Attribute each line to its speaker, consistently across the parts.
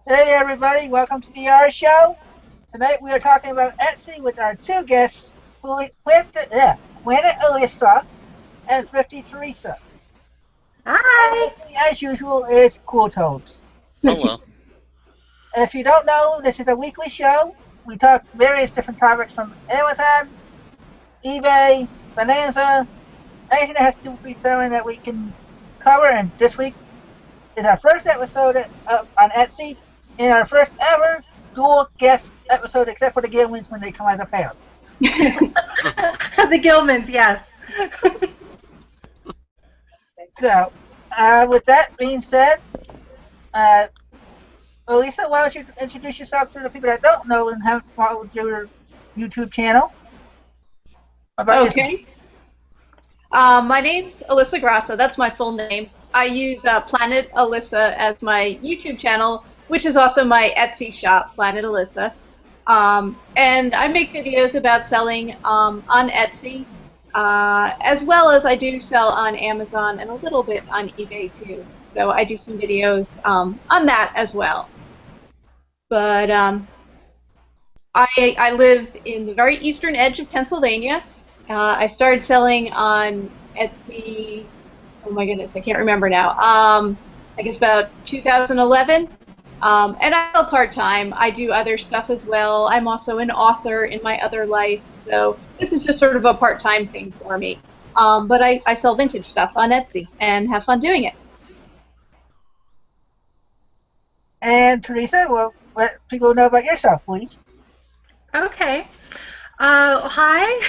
Speaker 1: Hey everybody, welcome to the R Show. Tonight we are talking about Etsy with our two guests, Planet Alissa and Thrifty Theresa. And
Speaker 2: Hi.
Speaker 1: with me, as usual, is Cool Toads.
Speaker 3: Hello.
Speaker 1: If you don't know, this is a weekly show. We talk various different topics from Amazon, eBay, Bonanza, anything that has to do with reselling that we can cover. And this week is our first episode on Etsy and our first ever dual guest episode, except for the Gilmans when they come as a pair.
Speaker 2: The Gilmans, yes.
Speaker 1: So, with that being said, Alissa, why don't you introduce yourself to the people that don't know and haven't followed your YouTube channel?
Speaker 2: Okay. My name's Alissa Grassa. That's my full name. I use Planet Alissa as my YouTube channel, which is also my Etsy shop, Planet Alissa. And I make videos about selling on Etsy, as well as I do sell on Amazon and a little bit on eBay too. So I do some videos on that as well. But I live in the very eastern edge of Pennsylvania. I started selling on Etsy, oh my goodness, I can't remember now. I guess about 2011. And I sell part-time. I do other stuff as well. I'm also an author in my other life, so this is just sort of a part-time thing for me. But I sell vintage stuff on Etsy and have fun doing it.
Speaker 1: And Theresa, well, let people know about yourself, please.
Speaker 4: Okay. Hi,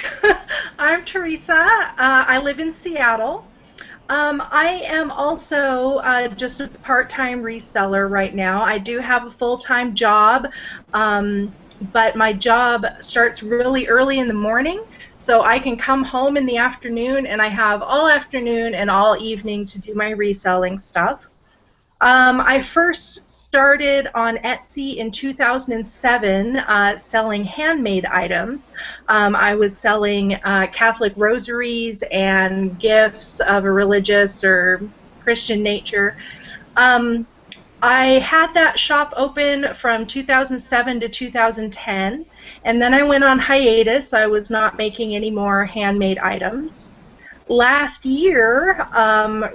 Speaker 4: I'm Theresa. I live in Seattle. I am also just a part-time reseller right now. I do have a full-time job, but my job starts really early in the morning, so I can come home in the afternoon, and I have all afternoon and all evening to do my reselling stuff. I first started on Etsy in 2007 selling handmade items. I was selling Catholic rosaries and gifts of a religious or Christian nature. I had that shop open from 2007 to 2010, and then I went on hiatus. I was not making any more handmade items. Last year,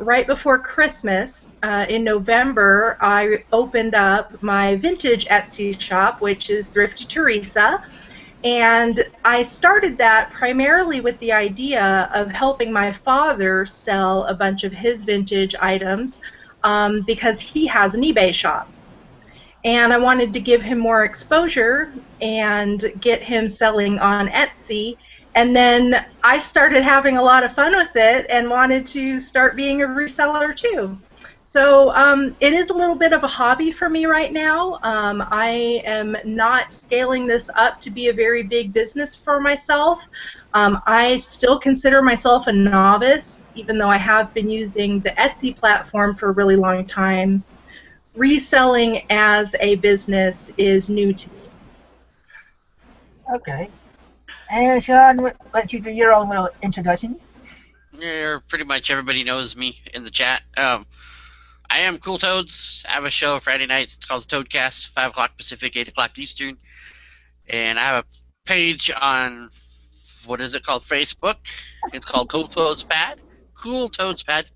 Speaker 4: right before Christmas, in November, I opened up my vintage Etsy shop, which is Thrifty Theresa, and I started that primarily with the idea of helping my father sell a bunch of his vintage items because he has an eBay shop. And I wanted to give him more exposure and get him selling on Etsy. And then I started having a lot of fun with it and wanted to start being a reseller too. So it is a little bit of a hobby for me right now. I am not scaling this up to be a very big business for myself. I still consider myself a novice, even though I have been using the Etsy platform for a really long time. Reselling as a business is new to me.
Speaker 1: Okay. And Sean, let you do your own little introduction.
Speaker 3: Yeah, pretty much everybody knows me in the chat. I am Cool Toads. I have a show Friday nights called the Toadcast, 5 o'clock Pacific, 8 o'clock Eastern. And I have a page on, what is it called, Facebook. It's called Cool Toads Pad. Cool Toads Pad.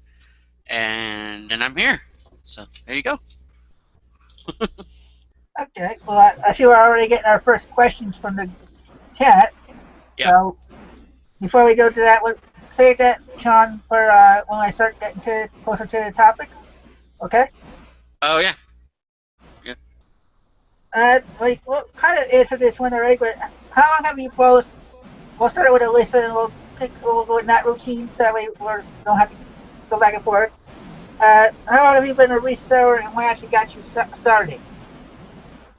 Speaker 3: And then I'm here. So, there you go.
Speaker 1: Okay. Well, I see we're already getting our first questions from the chat.
Speaker 3: Yep.
Speaker 1: So, before we go to that, we'll save that, Sean, for when I start getting closer to the topic. Okay?
Speaker 3: Oh, yeah.
Speaker 1: We'll kind of answer this one already, but how long have you both, we'll start with Alissa and we'll go in that routine so that way we don't have to go back and forth. How long have you been a reseller and what actually got you started?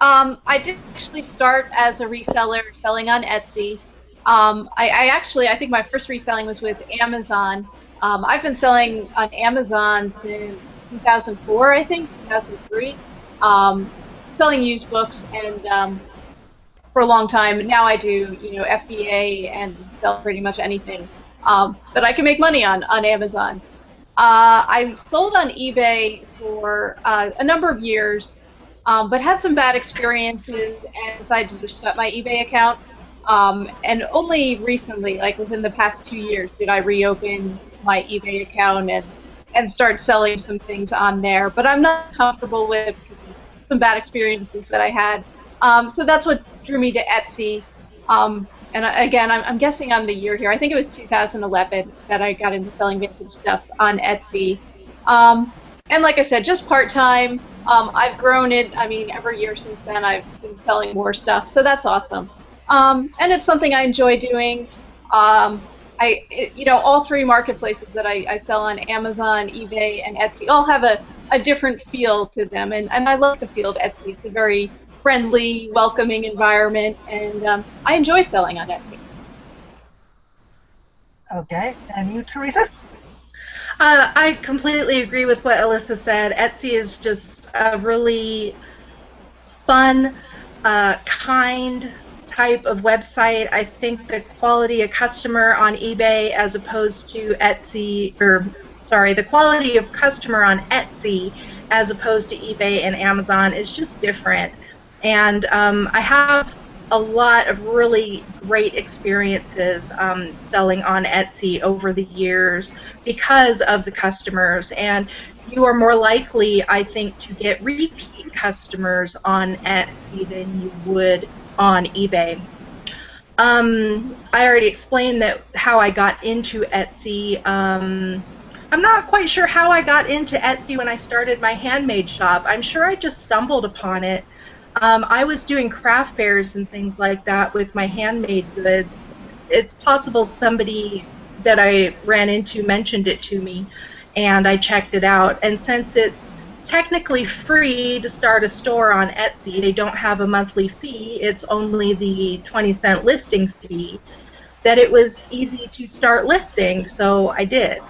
Speaker 2: I did actually start as a reseller selling on Etsy. I think my first reselling was with Amazon. I've been selling on Amazon since 2004, I think, 2003, selling used books and for a long time. Now I do, FBA and sell pretty much anything. But I can make money on Amazon. I sold on eBay for a number of years, but had some bad experiences and decided to shut my eBay account. And only recently, like within the past 2 years, did I reopen my eBay account and start selling some things on there. But I'm not comfortable with some bad experiences that I had. So that's what drew me to Etsy. And again, I'm guessing on the year here. I think it was 2011 that I got into selling vintage stuff on Etsy. And like I said, just part-time. I've grown it. I mean, every year since then, I've been selling more stuff. So that's awesome. And it's something I enjoy doing. All three marketplaces that I sell on, Amazon, eBay, and Etsy, all have a different feel to them. And I love the feel of Etsy. It's a very friendly, welcoming environment, and I enjoy selling on Etsy.
Speaker 1: Okay, and you, Theresa?
Speaker 4: I completely agree with what Alissa said. Etsy is just a really fun, kind type of website. I think the quality of customer on eBay as opposed to Etsy, the quality of customer on Etsy as opposed to eBay and Amazon is just different. And I have a lot of really great experiences selling on Etsy over the years because of the customers. And you are more likely, I think, to get repeat customers on Etsy than you would on eBay. I already explained how I got into Etsy. I'm not quite sure how I got into Etsy when I started my handmade shop. I'm sure I just stumbled upon it. I was doing craft fairs and things like that with my handmade goods. It's possible somebody that I ran into mentioned it to me, and I checked it out. And since it's technically free to start a store on Etsy, they don't have a monthly fee, it's only the 20-cent listing fee, that it was easy to start listing, so I did.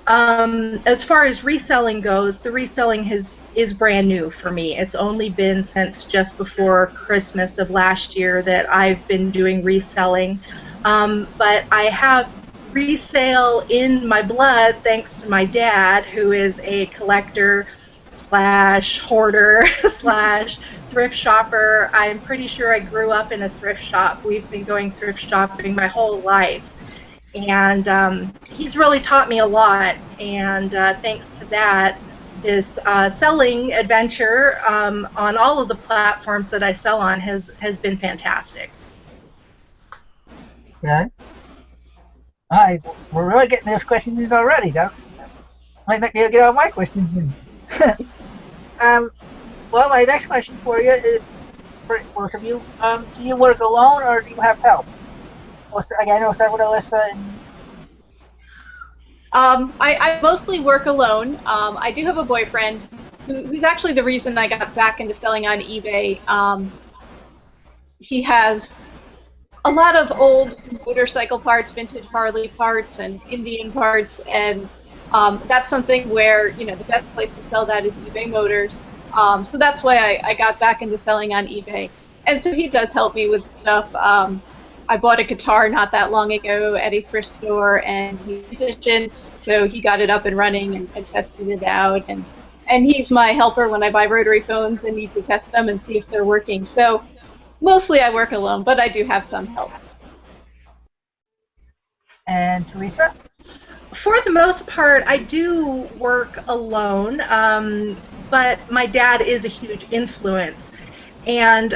Speaker 4: As far as reselling goes, the reselling is brand new for me. It's only been since just before Christmas of last year that I've been doing reselling. But I have resale in my blood thanks to my dad, who is a collector slash hoarder slash thrift shopper. I'm pretty sure I grew up in a thrift shop. We've been going thrift shopping my whole life. And he's really taught me a lot, and thanks to that, this selling adventure on all of the platforms that I sell on has been fantastic.
Speaker 1: Okay. All right, we're really getting those questions in already, though. Might not be able to get all my questions in. Well, my next question for you is, for both of you, do you work alone or do you have help? Again, I'll start with Alissa.
Speaker 2: I mostly work alone. I do have a boyfriend who's actually the reason I got back into selling on eBay. He has a lot of old motorcycle parts, vintage Harley parts, and Indian parts, and that's something where, the best place to sell that is eBay Motors. So that's why I got back into selling on eBay. And so he does help me with stuff. I bought a guitar not that long ago at a thrift store, and he's a musician, so he got it up and running and tested it out. And he's my helper when I buy rotary phones and need to test them and see if they're working. So mostly I work alone, but I do have some help.
Speaker 1: And Theresa?
Speaker 4: For the most part, I do work alone, but my dad is a huge influence. And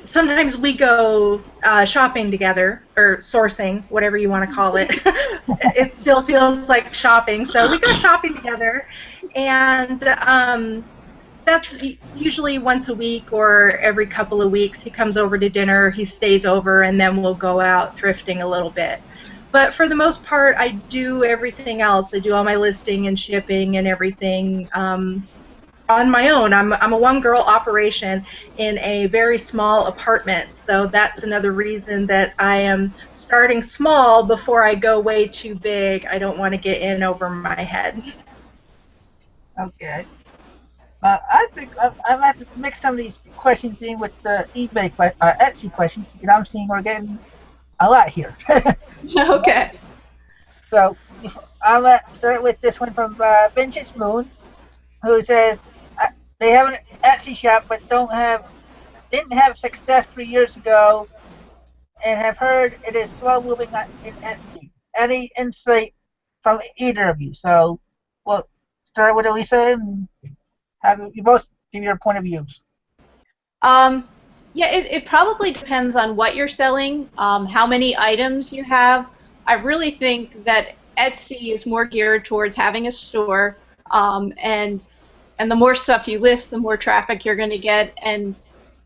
Speaker 4: sometimes we go shopping together, or sourcing, whatever you want to call it. It still feels like shopping, so we go shopping together, and that's usually once a week or every couple of weeks. He comes over to dinner, he stays over, and then we'll go out thrifting a little bit. But for the most part, I do everything else. I do all my listing and shipping and everything on my own. I'm a one-girl operation in a very small apartment, so that's another reason that I am starting small before I go way too big. I don't want to get in over my head.
Speaker 1: Okay. I think I'm have to mix some of these questions in with the Etsy questions, because I'm seeing we're getting a lot here.
Speaker 2: Okay.
Speaker 1: So I'm gonna start with this one from Vintage Moon, who says they have an Etsy shop but didn't have success 3 years ago, and have heard it is slow moving in Etsy. Any insight from either of you? So we'll start with Alissa and have you both give your point of views.
Speaker 2: Um, yeah, it probably depends on what you're selling, how many items you have. I really think that Etsy is more geared towards having a store, and the more stuff you list, the more traffic you're going to get. And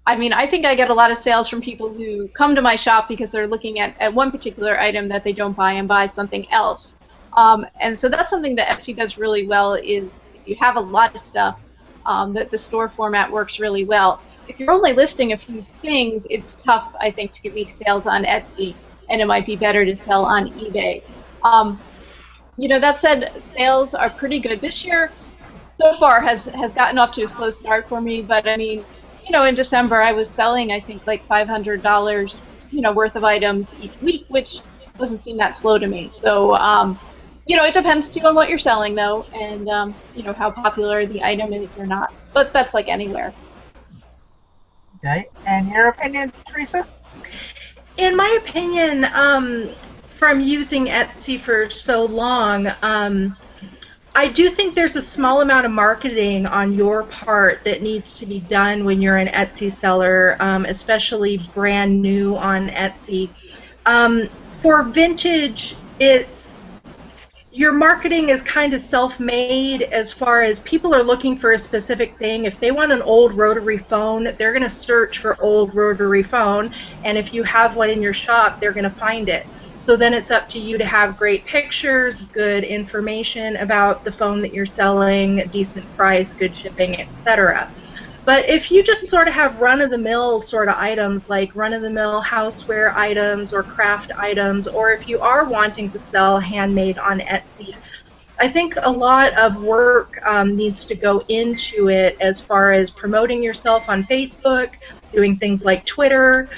Speaker 2: I mean, I think I get a lot of sales from people who come to my shop because they're looking at one particular item that they don't buy and buy something else. And so that's something that Etsy does really well is if you have a lot of stuff, that the store format works really well. If you're only listing a few things, it's tough, I think, to make sales on Etsy, and it might be better to sell on eBay. That said, sales are pretty good this year. So far has gotten off to a slow start for me, but I mean, in December I was selling, I think, like $500, worth of items each week, which doesn't seem that slow to me. So, it depends too on what you're selling, though, and how popular the item is or not. But that's like anywhere.
Speaker 1: Okay, and your opinion, Theresa?
Speaker 4: In my opinion, from using Etsy for so long, I do think there's a small amount of marketing on your part that needs to be done when you're an Etsy seller, especially brand new on Etsy. For vintage, your marketing is kind of self-made as far as people are looking for a specific thing. If they want an old rotary phone, they're going to search for old rotary phone, and if you have one in your shop, they're going to find it. So then it's up to you to have great pictures, good information about the phone that you're selling, decent price, good shipping, etc. But if you just sort of have run-of-the-mill sort of items, like run-of-the-mill houseware items or craft items, or if you are wanting to sell handmade on Etsy, I think a lot of work needs to go into it as far as promoting yourself on Facebook, doing things like Twitter,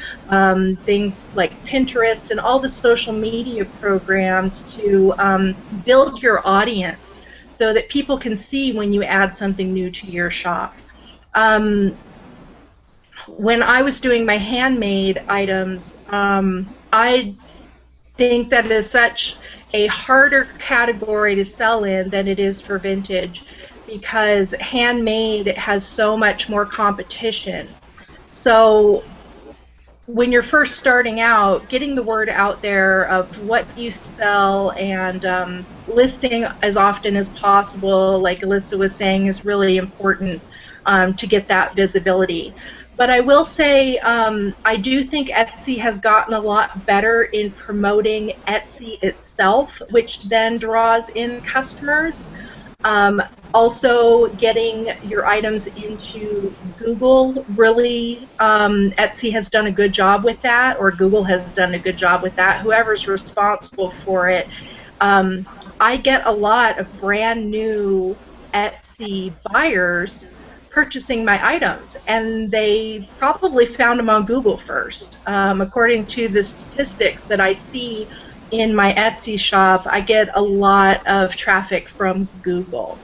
Speaker 4: things like Pinterest, and all the social media programs to build your audience so that people can see when you add something new to your shop. When I was doing my handmade items, I think that it is such a harder category to sell in than it is for vintage, because handmade has so much more competition. So when you're first starting out, getting the word out there of what you sell and listing as often as possible, like Alissa was saying, is really important to get that visibility. But I will say I do think Etsy has gotten a lot better in promoting Etsy itself, which then draws in customers. Also, getting your items into Google, really, Etsy has done a good job with that, or Google has done a good job with that, whoever's responsible for it. I get a lot of brand new Etsy buyers purchasing my items, and they probably found them on Google first. According to the statistics that I see in my Etsy shop, I get a lot of traffic from Google.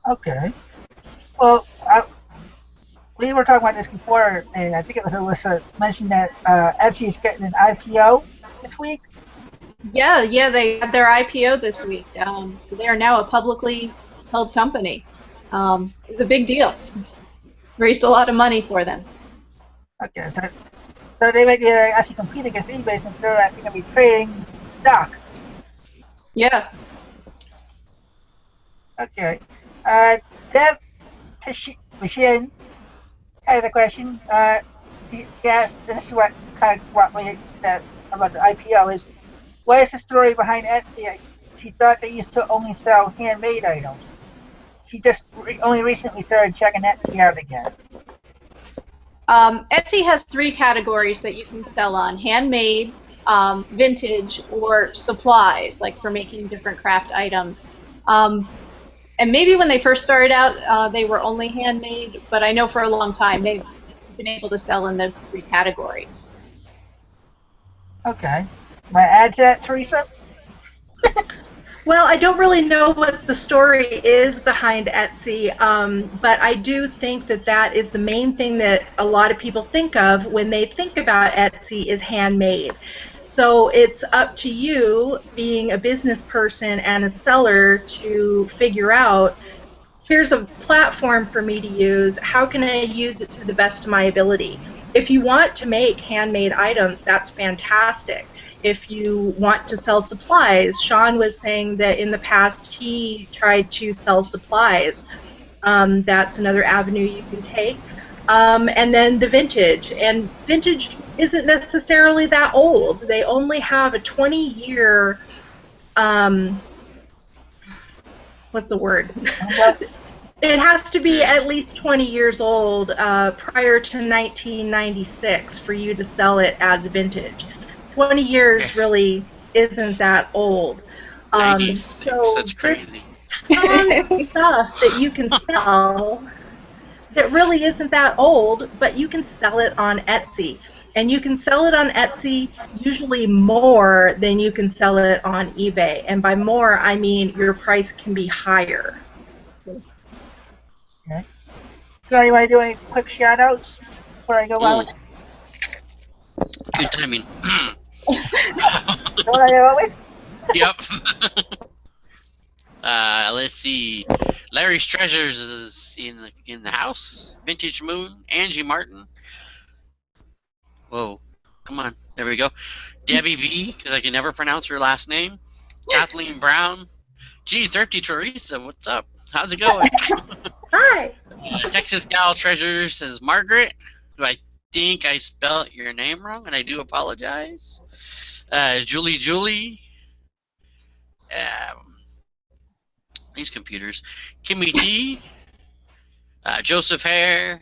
Speaker 1: Okay. Well, we were talking about this before, and I think it was Alissa mentioned that Etsy is getting an IPO this week.
Speaker 2: Yeah, they had their IPO this week. So they are now a publicly held company. It's a big deal. Raised a lot of money for them.
Speaker 1: Okay, so they might actually compete against eBay since they're actually going to be trading stock.
Speaker 2: Yeah.
Speaker 1: Okay. Deb Machine has a question. She asked, and this is what kind of brought me to about the IPO, is what is the story behind Etsy? She thought they used to only sell handmade items. She just only recently started checking Etsy out again.
Speaker 2: Etsy has 3 categories that you can sell on: handmade, vintage, or supplies, like for making different craft items. And maybe when they first started out, they were only handmade, but I know for a long time they've been able to sell in those 3 categories.
Speaker 1: Okay. Want to add to that, Theresa?
Speaker 4: Well, I don't really know what the story is behind Etsy, but I do think that that is the main thing that a lot of people think of when they think about Etsy is handmade. So it's up to you, being a business person and a seller, to figure out, here's a platform for me to use. How can I use it to the best of my ability? If you want to make handmade items, that's fantastic. If you want to sell supplies, Sean was saying that in the past he tried to sell supplies. That's another avenue you can take. And then the vintage. And vintage isn't necessarily that old. They only have a 20-year, what's the word? It has to be at least 20 years old prior to 1996 for you to sell it as vintage. 20 years really isn't that old.
Speaker 3: 96,
Speaker 4: So
Speaker 3: that's crazy.
Speaker 4: Tons of stuff that you can sell that really isn't that old, but you can sell it on Etsy. And you can sell it on Etsy usually more than you can sell it on eBay. And by more, I mean your price can be higher.
Speaker 1: Okay. So you want to do any quick shout outs before I go on with
Speaker 3: Good timing.
Speaker 1: what I always?
Speaker 3: Yep. Let's see. Larry's Treasures is in the house. Vintage Moon. Angie Martin. Whoa. Come on. There we go. Debbie V, because I can never pronounce her last name. Kathleen Brown. Gee, Thrifty Theresa, what's up? How's it going?
Speaker 4: Hi.
Speaker 3: Texas Gal Treasures says Margaret, who I think I spelled your name wrong, and I do apologize. Julie. These computers. Kimmy T. Joseph Hare.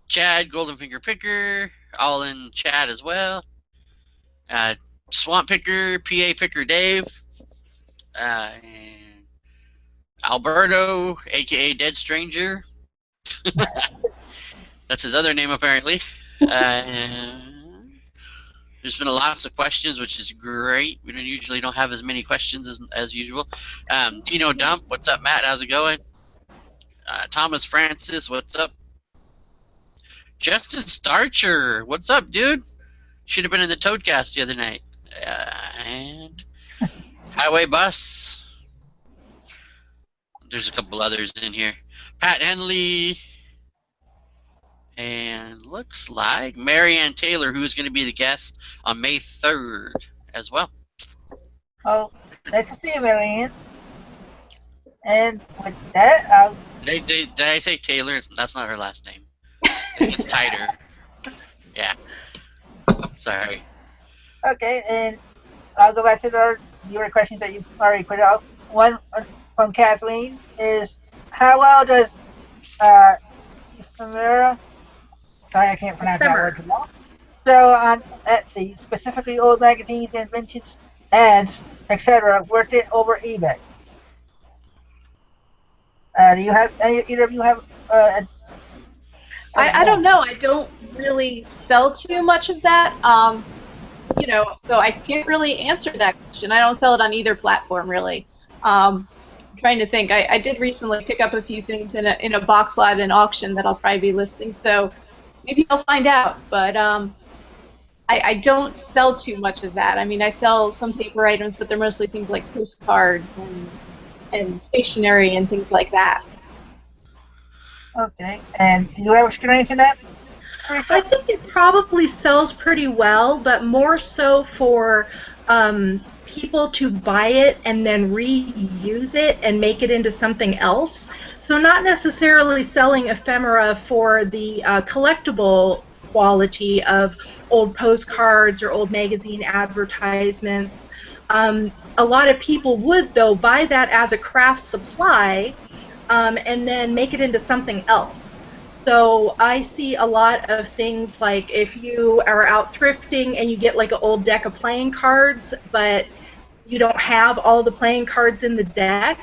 Speaker 3: Chad, Golden Finger Picker, all in chat as well. Swamp Picker, PA Picker Dave, and Alberto, aka Dead Stranger. That's his other name apparently. There's been lots of questions, which is great. We usually don't have as many questions as usual. Dino Dump, what's up, Matt? How's it going? Thomas Francis, what's up? Justin Starcher, what's up, dude? Should have been in the Toadcast the other night. And Highway Bus. There's a couple others in here. Pat Henley. And looks like Marianne Taylor, who's going to be the guest on May 3rd as well.
Speaker 1: Oh, nice to see you, Marianne. And with that,
Speaker 3: Did I say Taylor? That's not her last name. It's tighter. Yeah. Sorry.
Speaker 1: Okay, and I'll go back to your questions that you've already put out. One from Kathleen is, how well does ephemera, sorry I can't pronounce that word too long, so on Etsy, specifically old magazines and vintage ads, etc., worth it over eBay? Do you have, either of you have
Speaker 2: I don't know. I don't really sell too much of that. So I can't really answer that question. I don't sell it on either platform, really. I'm trying to think. I did recently pick up a few things in a box lot in auction that I'll probably be listing, so maybe I'll find out. But I don't sell too much of that. I mean, I sell some paper items, but they're mostly things like postcards and stationery and things like that.
Speaker 1: Okay, and do you have experience in that, Theresa?
Speaker 4: I think it probably sells pretty well, but more so for people to buy it and then reuse it and make it into something else. So not necessarily selling ephemera for the collectible quality of old postcards or old magazine advertisements. A lot of people would, though, buy that as a craft supply and then make it into something else. So I see a lot of things like if you are out thrifting and you get like an old deck of playing cards, but you don't have all the playing cards in the deck.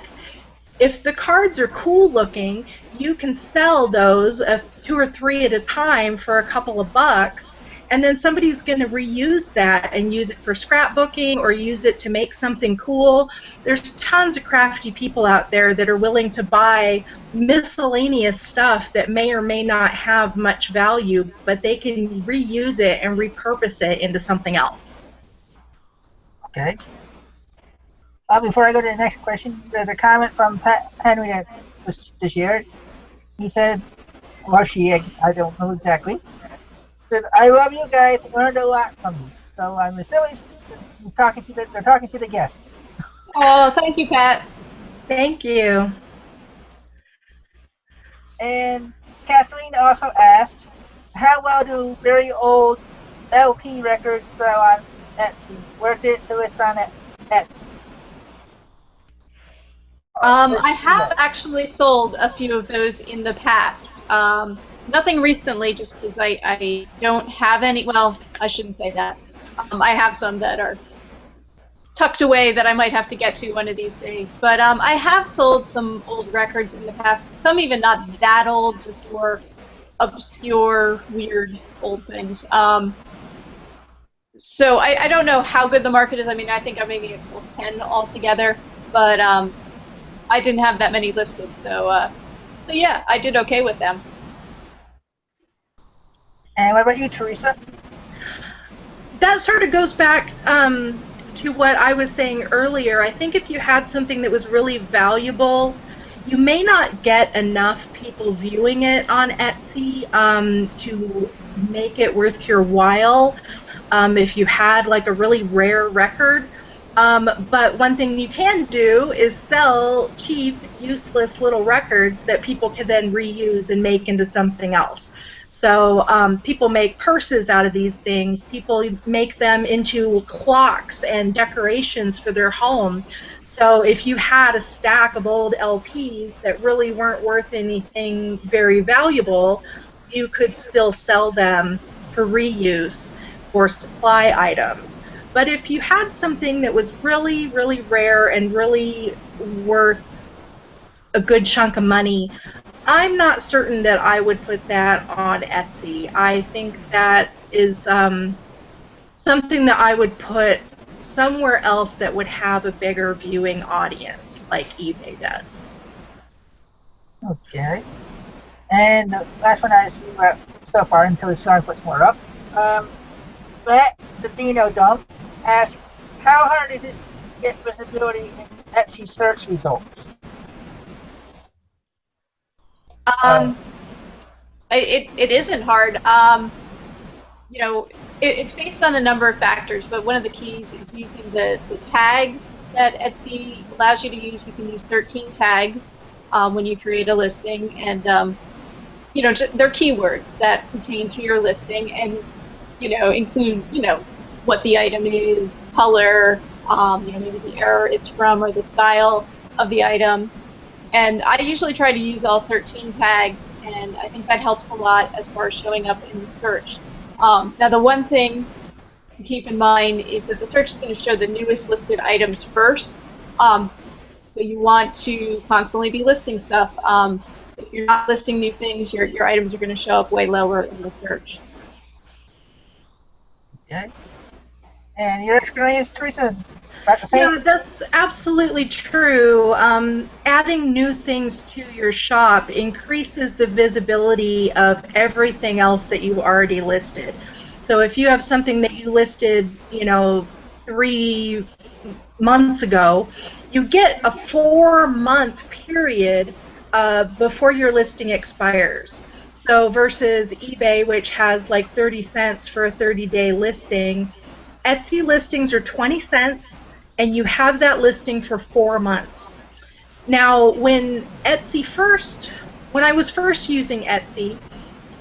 Speaker 4: If the cards are cool looking, you can sell those 2 or 3 at a time for a couple of bucks, and then somebody's going to reuse that and use it for scrapbooking or use it to make something cool. There's tons of crafty people out there that are willing to buy miscellaneous stuff that may or may not have much value, but they can reuse it and repurpose it into something else.
Speaker 1: Okay. Before I go to the next question, there's a comment from Pat Henry that was just shared. He says, or she, I don't know exactly, said, I love you guys, learned a lot from you. So I'm assuming they're talking to the guests.
Speaker 2: Oh, thank you, Pat.
Speaker 4: Thank you.
Speaker 1: And Kathleen also asked, how well do very old LP records sell on Etsy? Worth it to list on Etsy?
Speaker 2: I have actually sold a few of those in the past. Nothing recently, just because I don't have any. Well, I shouldn't say that. I have some that are tucked away that I might have to get to one of these days. But I have sold some old records in the past. Some even not that old, just more obscure, weird old things. So I don't know how good the market is. I mean, I think I maybe have sold 10 altogether, but I didn't have that many listed, so yeah, I did okay with them.
Speaker 1: And what about you, Theresa?
Speaker 4: That sort of goes back to what I was saying earlier. I think if you had something that was really valuable, you may not get enough people viewing it on Etsy to make it worth your while if you had like a really rare record. But one thing you can do is sell cheap, useless little records that people can then reuse and make into something else. So people make purses out of these things. People make them into clocks and decorations for their home. So if you had a stack of old LPs that really weren't worth anything very valuable, you could still sell them for reuse or supply items. But if you had something that was really, really rare and really worth a good chunk of money, I'm not certain that I would put that on Etsy. I think that is something that I would put somewhere else that would have a bigger viewing audience, like eBay does.
Speaker 1: Okay. And the last one I see so far until Sean puts more up. Matt, the Dino Dump, asks, how hard is it to get visibility in Etsy search results?
Speaker 2: It isn't hard. You know, it's based on a number of factors, but one of the keys is using the tags that Etsy allows you to use. You can use 13 tags when you create a listing, and you know, they're keywords that pertain to your listing, and you know, include what the item is, color, you know, maybe the era it's from, or the style of the item. And I usually try to use all 13 tags, and I think that helps a lot as far as showing up in the search. Now, the one thing to keep in mind is that the search is going to show the newest listed items first. So you want to constantly be listing stuff. If you're not listing new things, your items are going to show up way lower in the search.
Speaker 1: Okay. And your experience, Theresa, about the same?
Speaker 4: Yeah, that's absolutely true. Adding new things to your shop increases the visibility of everything else that you already listed. So if you have something that you listed, 3 months ago, you get a 4-month period before your listing expires. So versus eBay, which has like 30 cents for a 30-day listing, Etsy listings are 20 cents, and you have that listing for 4 months. Now, when I was first using Etsy,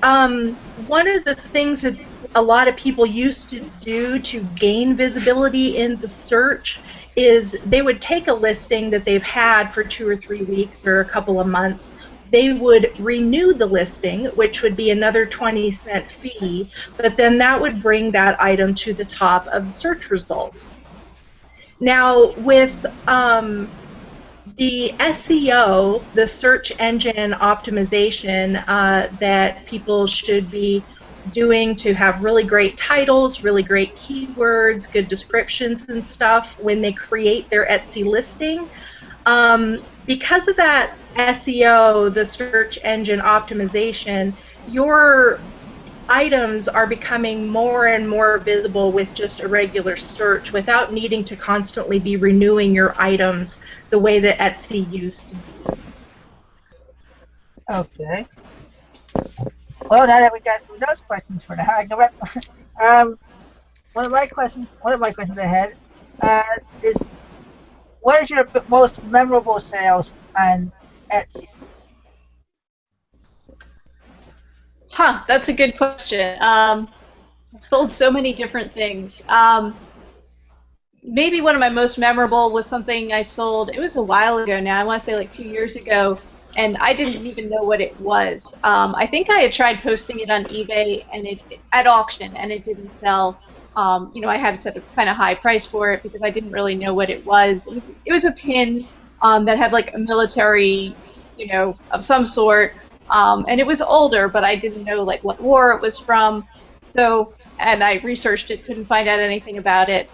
Speaker 4: one of the things that a lot of people used to do to gain visibility in the search is they would take a listing that they've had for 2 or 3 weeks or a couple of months. They would renew the listing, which would be another 20-cent fee, but then that would bring that item to the top of the search results. Now, with the SEO, the search engine optimization that people should be doing to have really great titles, really great keywords, good descriptions and stuff when they create their Etsy listing. Because of that SEO, the search engine optimization, your items are becoming more and more visible with just a regular search without needing to constantly be renewing your items the way that Etsy used to be.
Speaker 1: Okay. Well, now that we got through those questions for now, I go back. One of my questions I had is, what is your most memorable sales on Etsy?
Speaker 2: Huh, that's a good question. I've sold so many different things. Maybe one of my most memorable was something I sold. It was a while ago now. I want to say like 2 years ago, and I didn't even know what it was. I think I had tried posting it on eBay and it at auction, and it didn't sell. I had set a kind of high price for it because I didn't really know what it was. It was a pin that had like a military, of some sort, and it was older, but I didn't know like what war it was from. So, and I researched it, couldn't find out anything about it.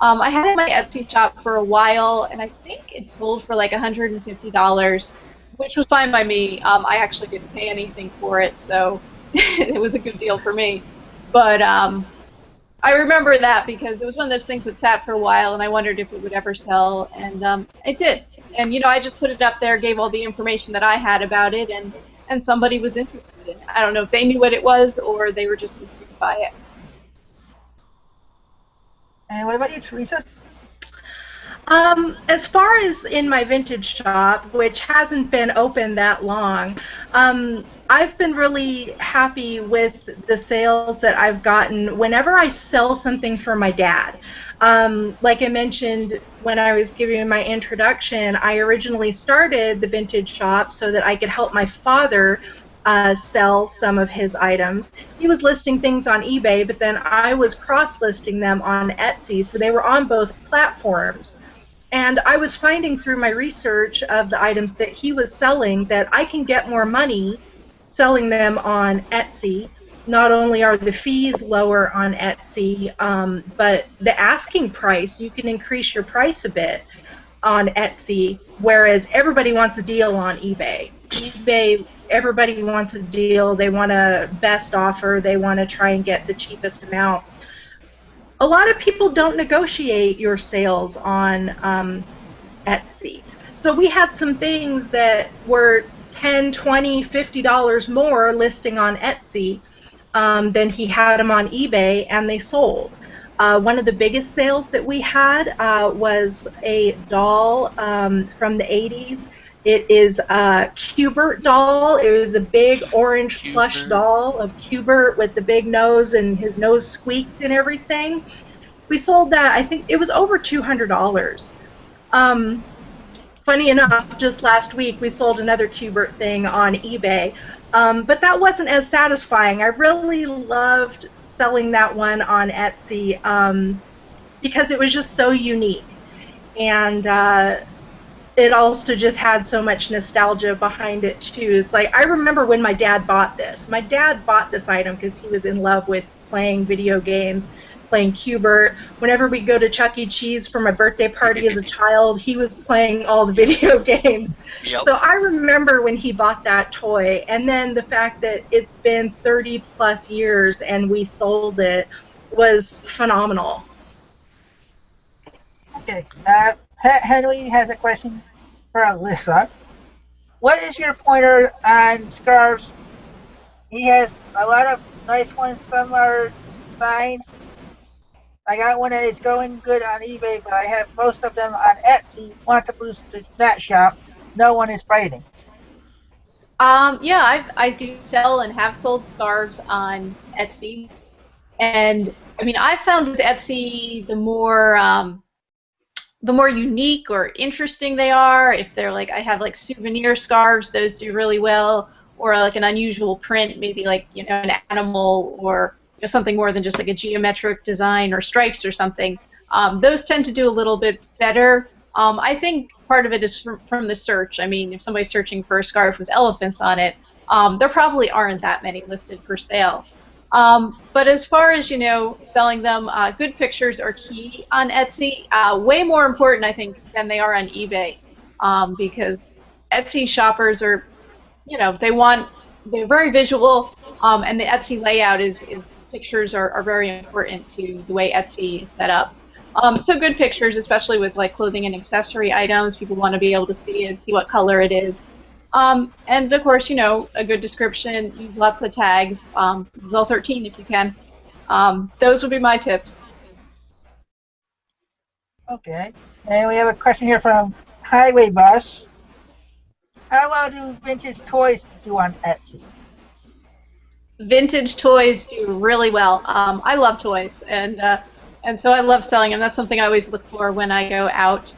Speaker 2: I had it in my Etsy shop for a while, and I think it sold for like $150, which was fine by me. I actually didn't pay anything for it, so it was a good deal for me. But I remember that because it was one of those things that sat for a while, and I wondered if it would ever sell, and it did. And I just put it up there, gave all the information that I had about it, and somebody was interested in it. I don't know if they knew what it was or they were just intrigued by it.
Speaker 1: And what about you, Theresa?
Speaker 4: As far as in my vintage shop, which hasn't been open that long, I've been really happy with the sales that I've gotten whenever I sell something for my dad. Like I mentioned when I was giving my introduction, I originally started the vintage shop so that I could help my father sell some of his items. He was listing things on eBay, but then I was cross-listing them on Etsy, so they were on both platforms. And I was finding through my research of the items that he was selling that I can get more money selling them on Etsy. Not only are the fees lower on Etsy, but the asking price, you can increase your price a bit on Etsy, whereas everybody wants a deal on eBay. eBay, everybody wants a deal. They want a best offer. They want to try and get the cheapest amount. A lot of people don't negotiate your sales on Etsy. So we had some things that were $10, $20, $50 more listing on Etsy than he had them on eBay, and they sold. One of the biggest sales that we had was a doll from the 80s. It is a Q*bert doll. It was a big orange plush doll of Q*bert with the big nose, and his nose squeaked and everything. We sold that, I think it was over $200. Funny enough, just last week we sold another Q*bert thing on eBay, but that wasn't as satisfying. I really loved selling that one on Etsy because it was just so unique. And it also just had so much nostalgia behind it too. It's like, I remember when my dad bought this. My dad bought this item because he was in love with playing video games, playing Q*bert. Whenever we go to Chuck E. Cheese for my birthday party as a child, he was playing all the video games. Yep. So I remember when he bought that toy, and then the fact that it's been 30 plus years and we sold it was phenomenal.
Speaker 1: Okay, Henry has a question for Alissa. What is your pointer on scarves? He has a lot of nice ones. Some are signed. I got one that is going good on eBay, but I have most of them on Etsy. Want to boost that shop? No one is biting.
Speaker 2: Yeah, I do sell and have sold scarves on Etsy, and I mean I found with Etsy the more unique or interesting they are. If they're like, I have like souvenir scarves, those do really well, or like an unusual print, maybe like an animal or something more than just like a geometric design or stripes or something. Those tend to do a little bit better. I think part of it is from the search. I mean, if somebody's searching for a scarf with elephants on it, there probably aren't that many listed for sale. But as far as, selling them, good pictures are key on Etsy. Way more important, I think, than they are on eBay, because Etsy shoppers are, they're very visual, and the Etsy layout is pictures are very important to the way Etsy is set up. So good pictures, especially with like clothing and accessory items, people want to be able to see it, see what color it is. And of course, a good description, use lots of tags, use all 13 if you can. Those would be my tips.
Speaker 1: Okay. And we have a question here from Highway Bus. How well do vintage toys do on Etsy?
Speaker 2: Vintage toys do really well. I love toys, and so I love selling them. That's something I always look for when I go out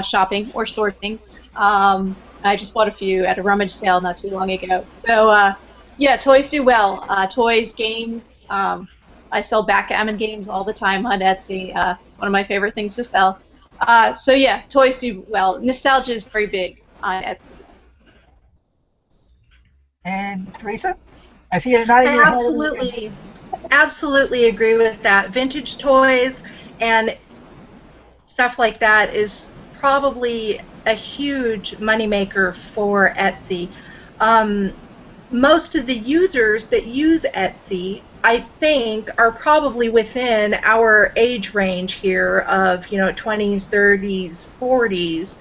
Speaker 2: shopping or sourcing. I just bought a few at a rummage sale not too long ago. So yeah, toys do well. Toys, games. I sell backgammon games all the time on Etsy. It's one of my favorite things to sell. So yeah, toys do well. Nostalgia is very big on Etsy.
Speaker 1: And Theresa? I see you're nodding your head.
Speaker 4: Absolutely agree with that. Vintage toys and stuff like that is probably a huge moneymaker for Etsy. Most of the users that use Etsy, I think, are probably within our age range here of 20s, 30s, 40s.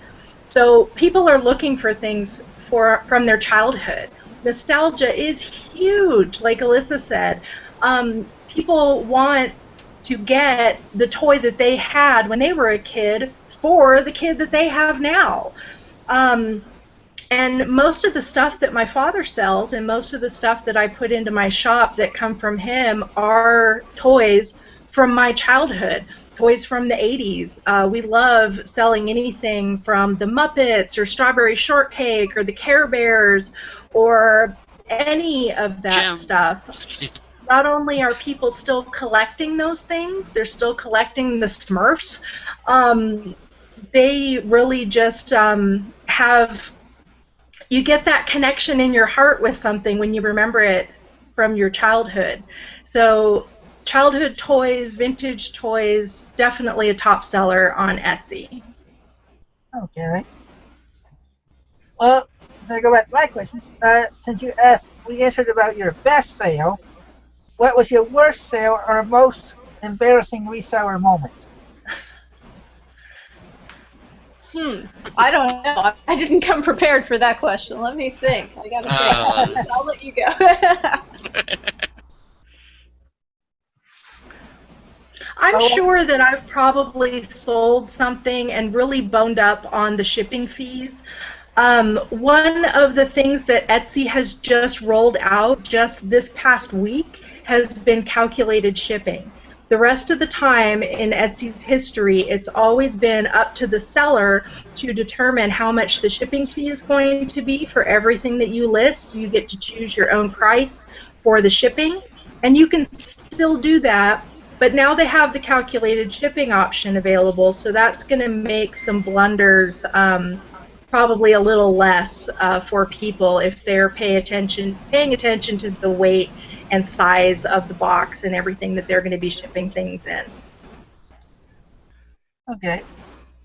Speaker 4: So people are looking for things from their childhood. Nostalgia is huge, like Alissa said. People want to get the toy that they had when they were a kid for the kid that they have now. And most of the stuff that my father sells and most of the stuff that I put into my shop that come from him are toys from my childhood, toys from the 80s. We love selling anything from the Muppets or Strawberry Shortcake or the Care Bears or any of that stuff. Not only are people still collecting those things, they're still collecting the Smurfs. They really just have, you get that connection in your heart with something when you remember it from your childhood. So childhood toys, vintage toys, definitely a top seller on Etsy.
Speaker 1: Okay. Well, to go back to my question, since you asked, we answered about your best sale. What was your worst sale or most embarrassing reseller moment?
Speaker 2: I don't know. I didn't come prepared for that question. Let me think. I gotta think. I'll let you go.
Speaker 4: I'm sure that I've probably sold something and really boned up on the shipping fees. One of the things that Etsy has just rolled out just this past week has been calculated shipping. The rest of the time in Etsy's history, it's always been up to the seller to determine how much the shipping fee is going to be for everything that you list. You get to choose your own price for the shipping, and you can still do that, but now they have the calculated shipping option available, so that's going to make some blunders probably a little less for people if they're paying attention to the weight and size of the box and everything that they're going to be shipping things in.
Speaker 1: Okay.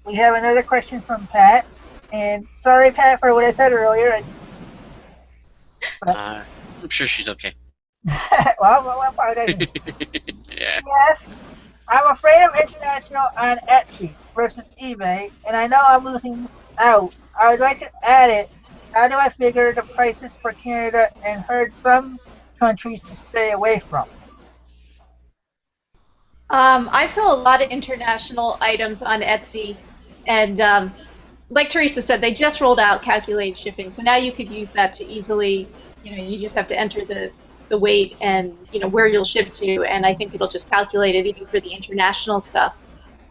Speaker 1: We have another question from Pat. And sorry, Pat, for what I said earlier.
Speaker 3: I'm sure she's okay.
Speaker 1: well, apologizing.
Speaker 3: Yeah.
Speaker 1: Yes. I'm afraid of international on Etsy versus eBay, and I know I'm losing out. I would like to add it. How do I figure the prices for Canada and heard some countries to stay away from?
Speaker 2: I sell a lot of international items on Etsy, and like Theresa said, they just rolled out calculated shipping, so now you could use that to easily, you just have to enter the weight and where you'll ship to, and I think it'll just calculate it even for the international stuff.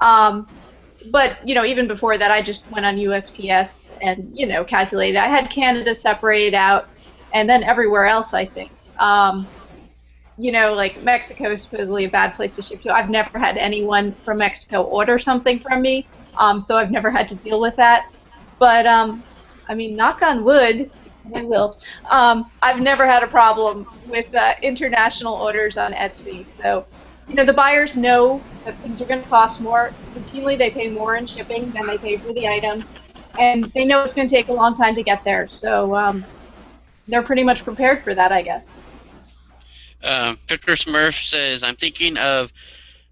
Speaker 2: But even before that, I just went on USPS and calculated. I had Canada separated out, and then everywhere else, I think. Like Mexico is supposedly a bad place to ship to. I've never had anyone from Mexico order something from me, so I've never had to deal with that. But I mean, knock on wood, I will. I've never had a problem with international orders on Etsy. So, the buyers know that things are going to cost more. Routinely, they pay more in shipping than they pay for the item, and they know it's going to take a long time to get there. So they're pretty much prepared for that, I guess.
Speaker 3: Picker Smurf says, I'm thinking if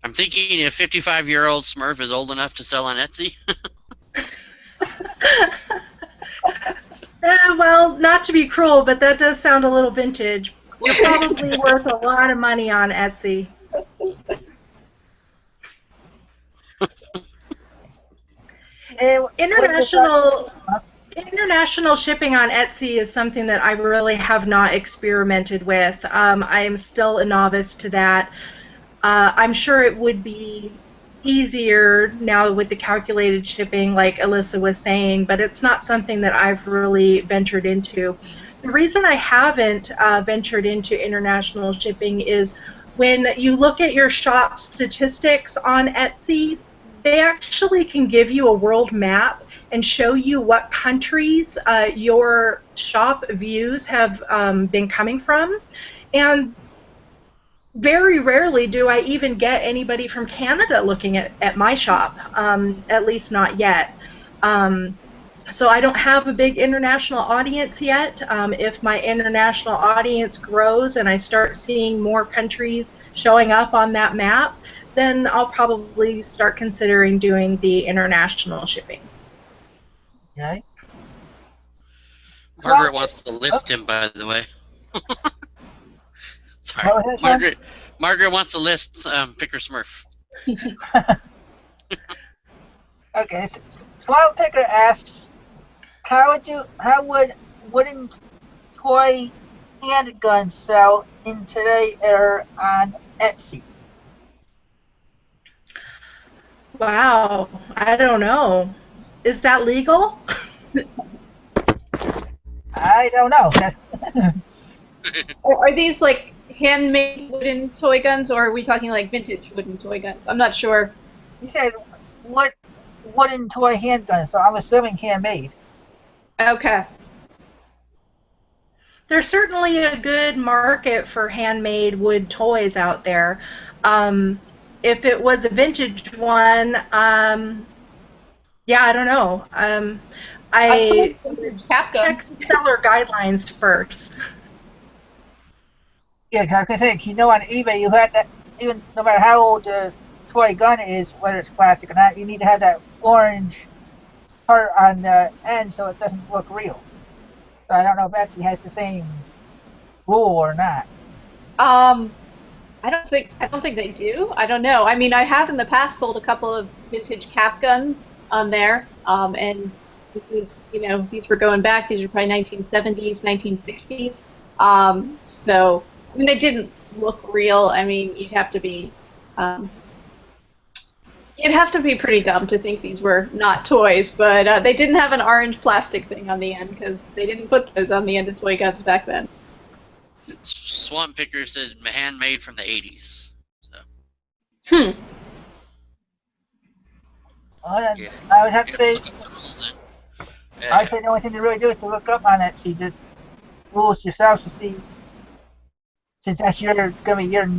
Speaker 3: 55-year-old Smurf is old enough to sell on Etsy.
Speaker 4: Well, not to be cruel, but that does sound a little vintage. You're probably worth a lot of money on Etsy. International shipping on Etsy is something that I really have not experimented with. I am still a novice to that. I'm sure it would be easier now with the calculated shipping, like Alissa was saying, but it's not something that I've really ventured into. The reason I haven't ventured into international shipping is when you look at your shop statistics on Etsy, they actually can give you a world map and show you what countries your shop views have been coming from. And very rarely do I even get anybody from Canada looking at my shop, at least not yet. So I don't have a big international audience yet. If my international audience grows and I start seeing more countries showing up on that map, then I'll probably start considering doing the international shipping.
Speaker 1: Okay.
Speaker 3: Margaret wants to list him, by the way. Sorry. Margaret wants to list Picker Smurf.
Speaker 1: Okay. Swallow Picker asks, how would wooden toy handguns sell in today's era on Etsy?
Speaker 4: Wow, I don't know. Is that legal?
Speaker 1: I don't know.
Speaker 2: Are these like handmade wooden toy guns, or are we talking like vintage wooden toy guns? I'm not sure.
Speaker 1: You said what wooden toy handgun, so I'm assuming handmade.
Speaker 2: Okay.
Speaker 4: There's certainly a good market for handmade wood toys out there. If it was a vintage one, yeah, I don't know. I check seller guidelines first.
Speaker 1: Yeah, because I can say, on eBay you have that, even no matter how old the toy gun is, whether it's plastic or not, you need to have that orange part on the end so it doesn't look real. So I don't know if Etsy has the same rule or not.
Speaker 2: I don't think they do. I don't know. I mean, I have in the past sold a couple of vintage cap guns on there, and this is, these were going back. These are probably 1970s, 1960s. So, I mean, they didn't look real. I mean, you'd have to be pretty dumb to think these were not toys. But they didn't have an orange plastic thing on the end because they didn't put those on the end of toy guns back then.
Speaker 3: Swamp Picker said handmade from the 80s.
Speaker 1: So. Well, yeah. I would have to say, I'd say the only thing to really do is to look up on Etsy the rules yourself to see, since that's going to be your,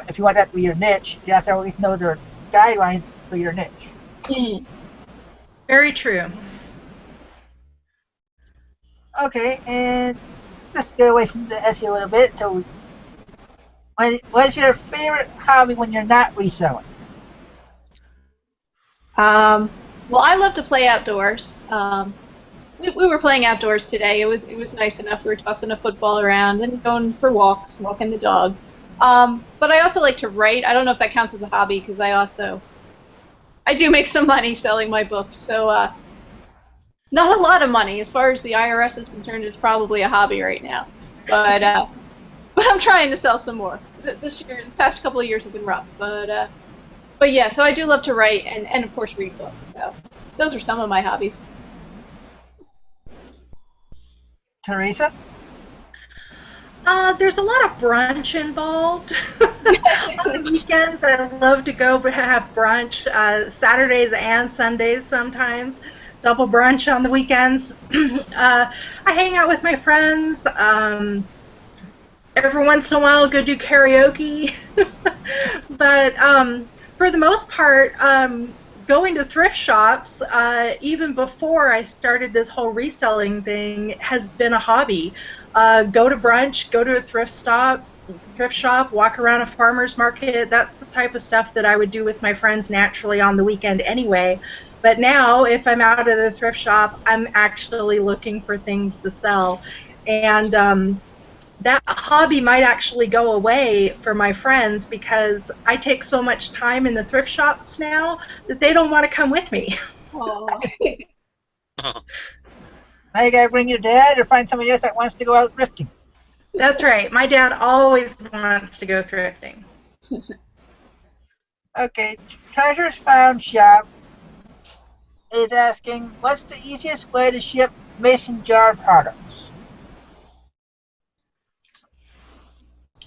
Speaker 1: if you want that to be your niche, you have to at least know their guidelines for your niche.
Speaker 4: Very true.
Speaker 1: Okay, and let's get away from the Etsy a little bit. So, what's your favorite hobby when you're not reselling?
Speaker 2: Well, I love to play outdoors. We were playing outdoors today. It was nice enough. We were tossing a football around and going for walks, walking the dog. But I also like to write. I don't know if that counts as a hobby because I do make some money selling my books. So not a lot of money as far as the IRS is concerned. It's probably a hobby right now. But I'm trying to sell some more. This year, the past couple of years have been rough. But yeah, so I do love to write and of course read books. So those are some of my hobbies.
Speaker 1: Theresa?
Speaker 4: There's a lot of brunch involved. On weekends, I love to go have brunch, Saturdays and Sundays sometimes. double brunch on the weekends. I hang out with my friends. Every once in a while, go do karaoke. But for the most part, going to thrift shops, even before I started this whole reselling thing, has been a hobby. Go to brunch, go to a thrift shop, walk around a farmer's market. That's the type of stuff that I would do with my friends naturally on the weekend anyway. But now, if I'm out of the thrift shop, I'm actually looking for things to sell. And that hobby might actually go away for my friends because I take so much time in the thrift shops now that they don't want to come with me.
Speaker 2: Oh.
Speaker 1: Now you gotta bring your dad or find somebody else that wants to go out thrifting.
Speaker 4: That's right. My dad always wants to go thrifting.
Speaker 1: Okay, Treasures Found Shop is asking, what's the easiest way to ship mason jar products?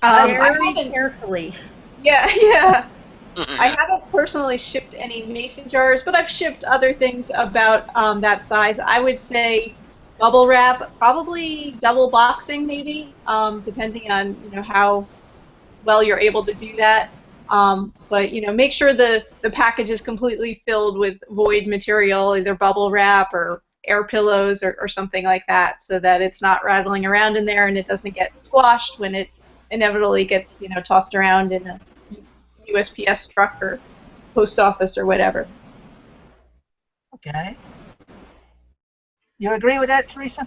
Speaker 4: Very carefully.
Speaker 2: Yeah, yeah. I haven't personally shipped any mason jars, but I've shipped other things about that size. I would say bubble wrap, probably double boxing maybe, depending on how well you're able to do that. But make sure the package is completely filled with void material, either bubble wrap or air pillows or something like that, so that it's not rattling around in there and it doesn't get squashed when it inevitably gets tossed around in a USPS truck or post office or whatever.
Speaker 1: Okay. You agree with that, Theresa?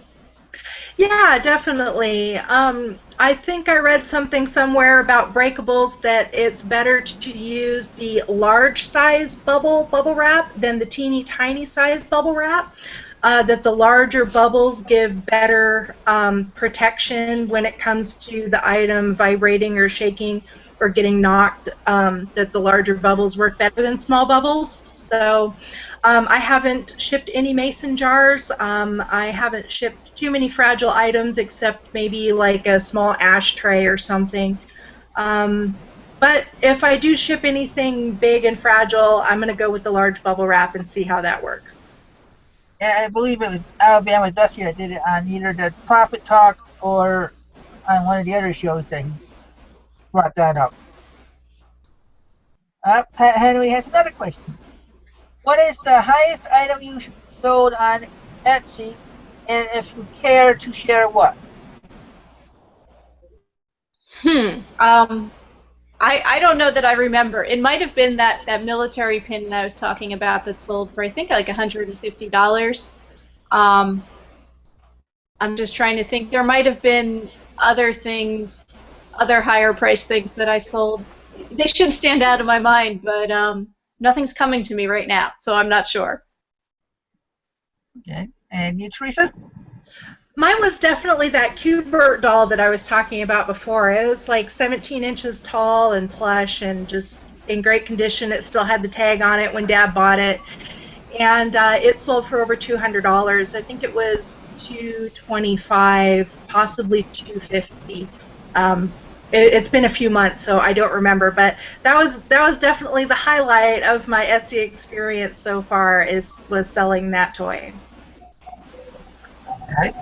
Speaker 4: Yeah, definitely. I think I read something somewhere about breakables that it's better to use the large size bubble wrap than the teeny tiny size bubble wrap. That the larger bubbles give better protection when it comes to the item vibrating or shaking or getting knocked, that the larger bubbles work better than small bubbles. So I haven't shipped any mason jars. I haven't shipped too many fragile items except maybe like a small ashtray or something. But if I do ship anything big and fragile, I'm going to go with the large bubble wrap and see how that works.
Speaker 1: Yeah, I believe it was Alabama Dusty that did it on either the Profit Talk or on one of the other shows that he brought that up. Pat Henry has another question. What is the highest item you sold on Etsy, and if you care to share what?
Speaker 2: I don't know that I remember. It might have been that military pin that I was talking about that sold for I think like $150. I'm just trying to think. There might have been other things, other higher price things that I sold. They should stand out of my mind, but nothing's coming to me right now, so I'm not sure.
Speaker 1: Okay, and you, Theresa?
Speaker 4: Mine was definitely that Q*bert doll that I was talking about before. It was like 17 inches tall and plush and just in great condition. It still had the tag on it when Dad bought it. And it sold for over $200. I think it was $225, possibly $250. It's been a few months, so I don't remember. But that was definitely the highlight of my Etsy experience so far was selling that toy.
Speaker 1: Okay.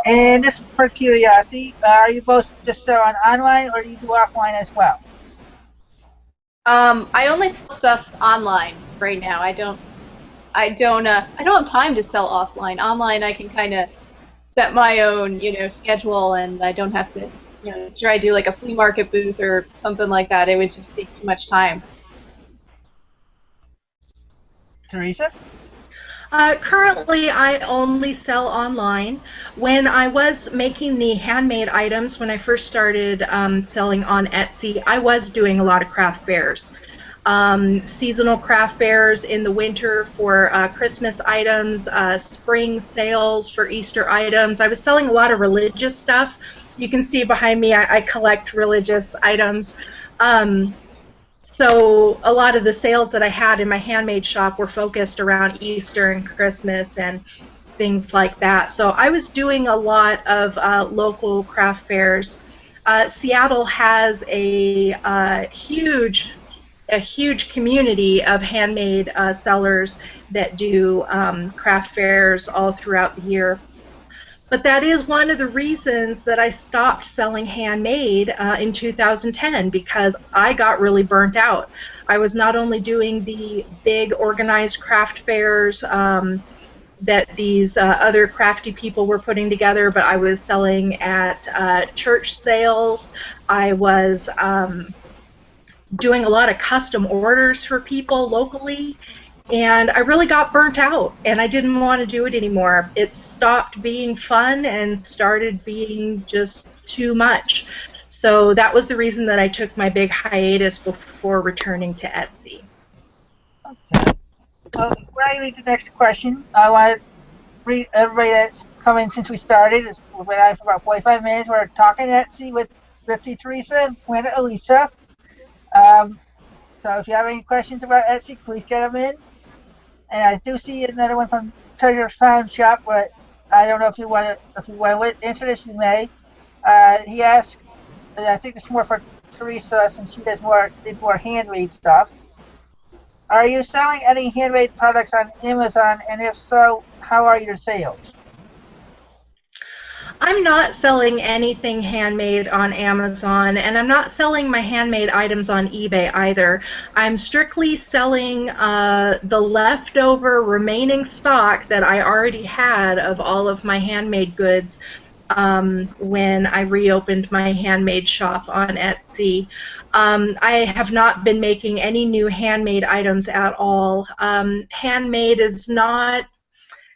Speaker 1: And just for curiosity, are you both just selling online or do you do offline as well?
Speaker 2: I only sell stuff online right now. I don't have time to sell offline. Online, I can kind of set my own, schedule, and I don't have to, try to do like a flea market booth or something like that. It would just take too much time.
Speaker 1: Theresa?
Speaker 4: Currently, I only sell online. When I was making the handmade items, when I first started selling on Etsy, I was doing a lot of craft fairs. Seasonal craft fairs in the winter for Christmas items, spring sales for Easter items. I was selling a lot of religious stuff. You can see behind me I collect religious items. So a lot of the sales that I had in my handmade shop were focused around Easter and Christmas and things like that. So I was doing a lot of local craft fairs. Seattle has a huge a huge community of handmade sellers that do craft fairs all throughout the year. But that is one of the reasons that I stopped selling handmade in 2010, because I got really burnt out. I was not only doing the big organized craft fairs that these other crafty people were putting together, but I was selling at church sales. I was doing a lot of custom orders for people locally, and I really got burnt out, and I didn't want to do it anymore. It stopped being fun and started being just too much. So that was the reason that I took my big hiatus before returning to Etsy.
Speaker 1: Okay. Well, before I read the next question, I want to read everybody that's come in since we started. We've been on for about 45 minutes. We're talking Etsy with Thrifty, Theresa, and Alissa. So if you have any questions about Etsy, please get them in. And I do see another one from Treasure's Found Shop, but I don't know if you want to answer this. You may. He asked, and I think it's more for Theresa since she did more handmade stuff. Are you selling any handmade products on Amazon, and if so, how are your sales?
Speaker 4: I'm not selling anything handmade on Amazon, and I'm not selling my handmade items on eBay either. I'm strictly selling the leftover remaining stock that I already had of all of my handmade goods when I reopened my handmade shop on Etsy. I have not been making any new handmade items at all. Handmade is not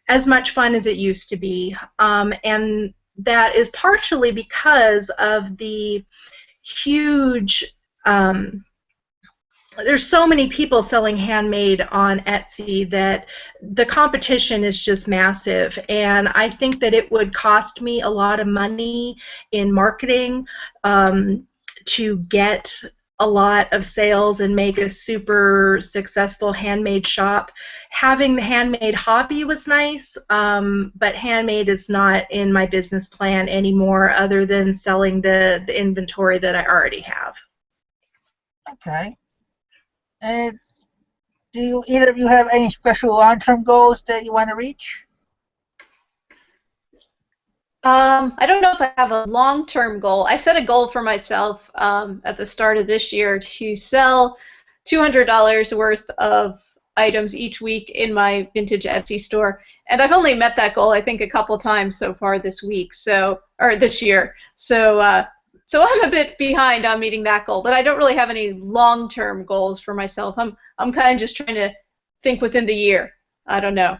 Speaker 4: as much fun as it used to be, and that is partially because of the huge there's so many people selling handmade on Etsy that the competition is just massive, and I think that it would cost me a lot of money in marketing to get a lot of sales and make a super successful handmade shop. Having the handmade hobby was nice, but handmade is not in my business plan anymore, other than selling the inventory that I already have.
Speaker 1: Okay. And do either of you have any special long-term goals that you want to reach?
Speaker 2: I don't know if I have a long-term goal. I set a goal for myself at the start of this year to sell $200 worth of items each week in my vintage Etsy store, and I've only met that goal I think a couple times so far this week, or this year. So I'm a bit behind on meeting that goal, but I don't really have any long-term goals for myself. I'm kind of just trying to think within the year. I don't know,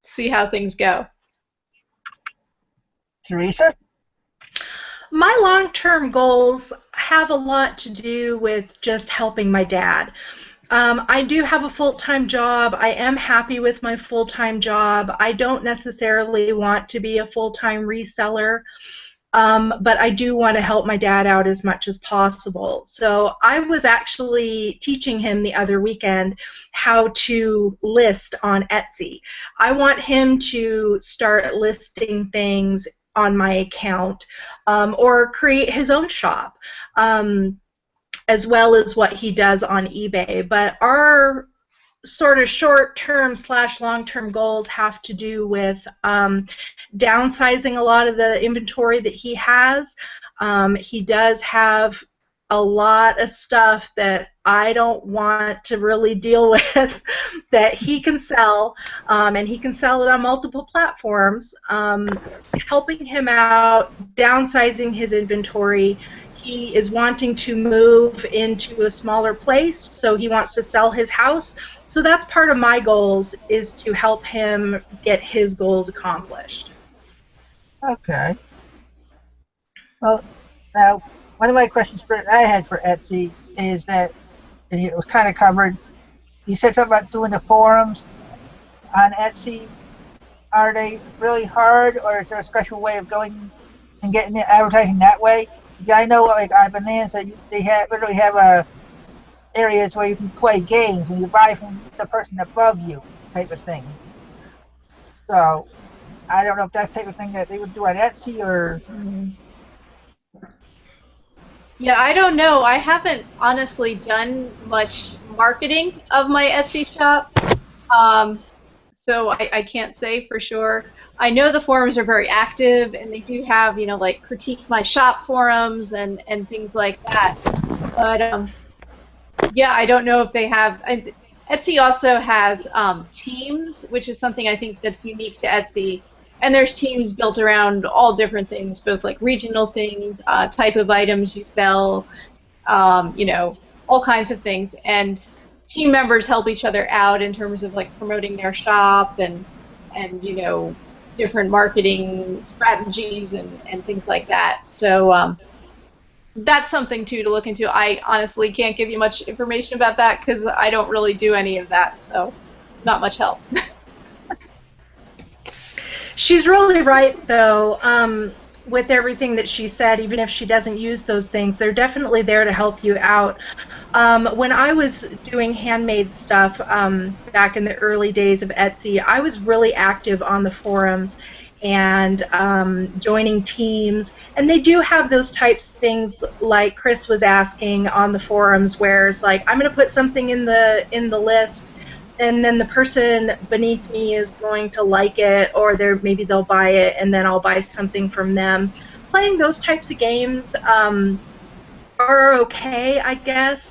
Speaker 2: see how things go.
Speaker 1: Theresa?
Speaker 4: My long-term goals have a lot to do with just helping my dad. I do have a full-time job. I am happy with my full-time job. I don't necessarily want to be a full-time reseller, but I do want to help my dad out as much as possible. So I was actually teaching him the other weekend how to list on Etsy. I want him to start listing things on my account, or create his own shop, as well as what he does on eBay. But our sort of short-term / long-term goals have to do with downsizing a lot of the inventory that he has. He does have a lot of stuff that I don't want to really deal with that he can sell, and he can sell it on multiple platforms. Helping him out, downsizing his inventory. He is wanting to move into a smaller place, so he wants to sell his house. So that's part of my goals, is to help him get his goals accomplished.
Speaker 1: Okay. Well, now, one of my questions I had for Etsy is that, and it was kind of covered, you said something about doing the forums on Etsy. Are they really hard, or is there a special way of going and getting the advertising that way? Yeah, I know, like on Bonanza, they literally have areas where you can play games and you buy from the person above you, type of thing. So I don't know if that's the type of thing that they would do on Etsy, or.
Speaker 2: Yeah, I don't know. I haven't honestly done much marketing of my Etsy shop. So I can't say for sure. I know the forums are very active, and they do have, like critique my shop forums and things like that. But yeah, I don't know if they have. Etsy also has teams, which is something I think that's unique to Etsy. And there's teams built around all different things, both like regional things, type of items you sell, all kinds of things. And team members help each other out in terms of like promoting their shop and different marketing strategies and things like that. So that's something too to look into. I honestly can't give you much information about that because I don't really do any of that, so not much help.
Speaker 4: She's really right, though, with everything that she said. Even if she doesn't use those things, they're definitely there to help you out. When I was doing handmade stuff back in the early days of Etsy, I was really active on the forums and joining teams. And they do have those types of things like Chris was asking on the forums, where it's like, I'm going to put something in the list, and then the person beneath me is going to like it, or maybe they'll buy it, and then I'll buy something from them. Playing those types of games are okay, I guess.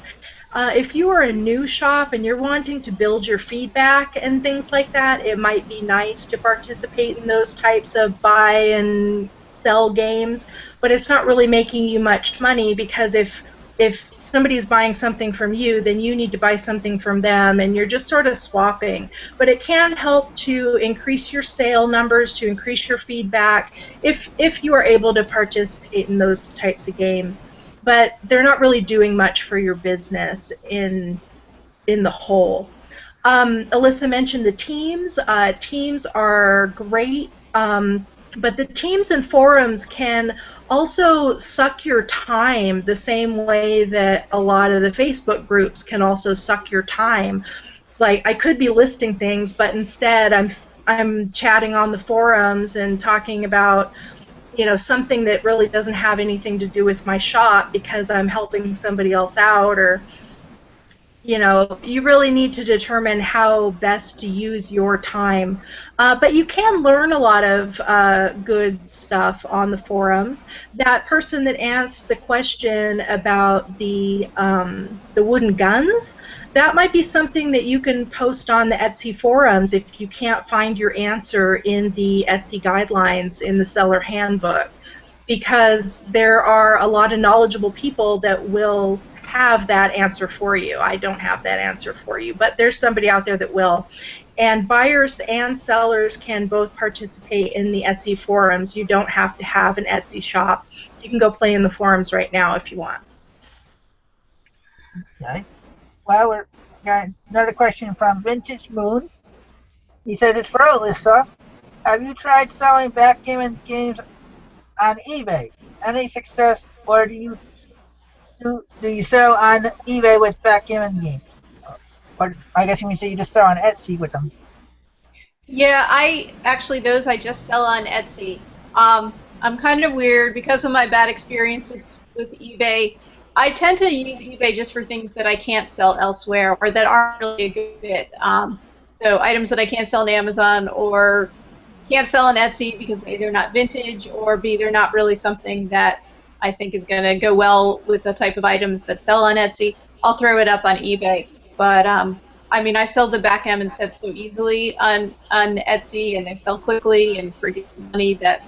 Speaker 4: If you are a new shop and you're wanting to build your feedback and things like that, it might be nice to participate in those types of buy and sell games, but it's not really making you much money, because if somebody's buying something from you, then you need to buy something from them, and you're just sort of swapping. But it can help to increase your sale numbers, to increase your feedback, if you are able to participate in those types of games. But they're not really doing much for your business in the whole. Alissa mentioned the teams. Teams are great, but the teams and forums can also suck your time the same way that a lot of the Facebook groups can also suck your time. It's like, I could be listing things, but instead I'm chatting on the forums and talking about something that really doesn't have anything to do with my shop because I'm helping somebody else out. Or you really need to determine how best to use your time. But you can learn a lot of good stuff on the forums. That person that asked the question about the wooden guns, that might be something that you can post on the Etsy forums if you can't find your answer in the Etsy guidelines in the seller handbook, because there are a lot of knowledgeable people that will have that answer for you. I don't have that answer for you, but there's somebody out there that will. And buyers and sellers can both participate in the Etsy forums. You don't have to have an Etsy shop. You can go play in the forums right now if you want.
Speaker 1: Okay. Well, we're got another question from Vintage Moon. He says, it's for Alissa. Have you tried selling backgammon games on eBay? Any success, or do you sell on eBay with backgammon games? Or I guess you mean say you just sell on Etsy with them.
Speaker 2: Yeah, those I just sell on Etsy. I'm kind of weird because of my bad experiences with eBay. I tend to use eBay just for things that I can't sell elsewhere or that aren't really a good fit. So items that I can't sell on Amazon or can't sell on Etsy because A, they're not vintage, or B, they're not really something that I think is going to go well with the type of items that sell on Etsy. I'll throw it up on eBay. But I sell the backgammon sets so easily on Etsy, and they sell quickly and for money that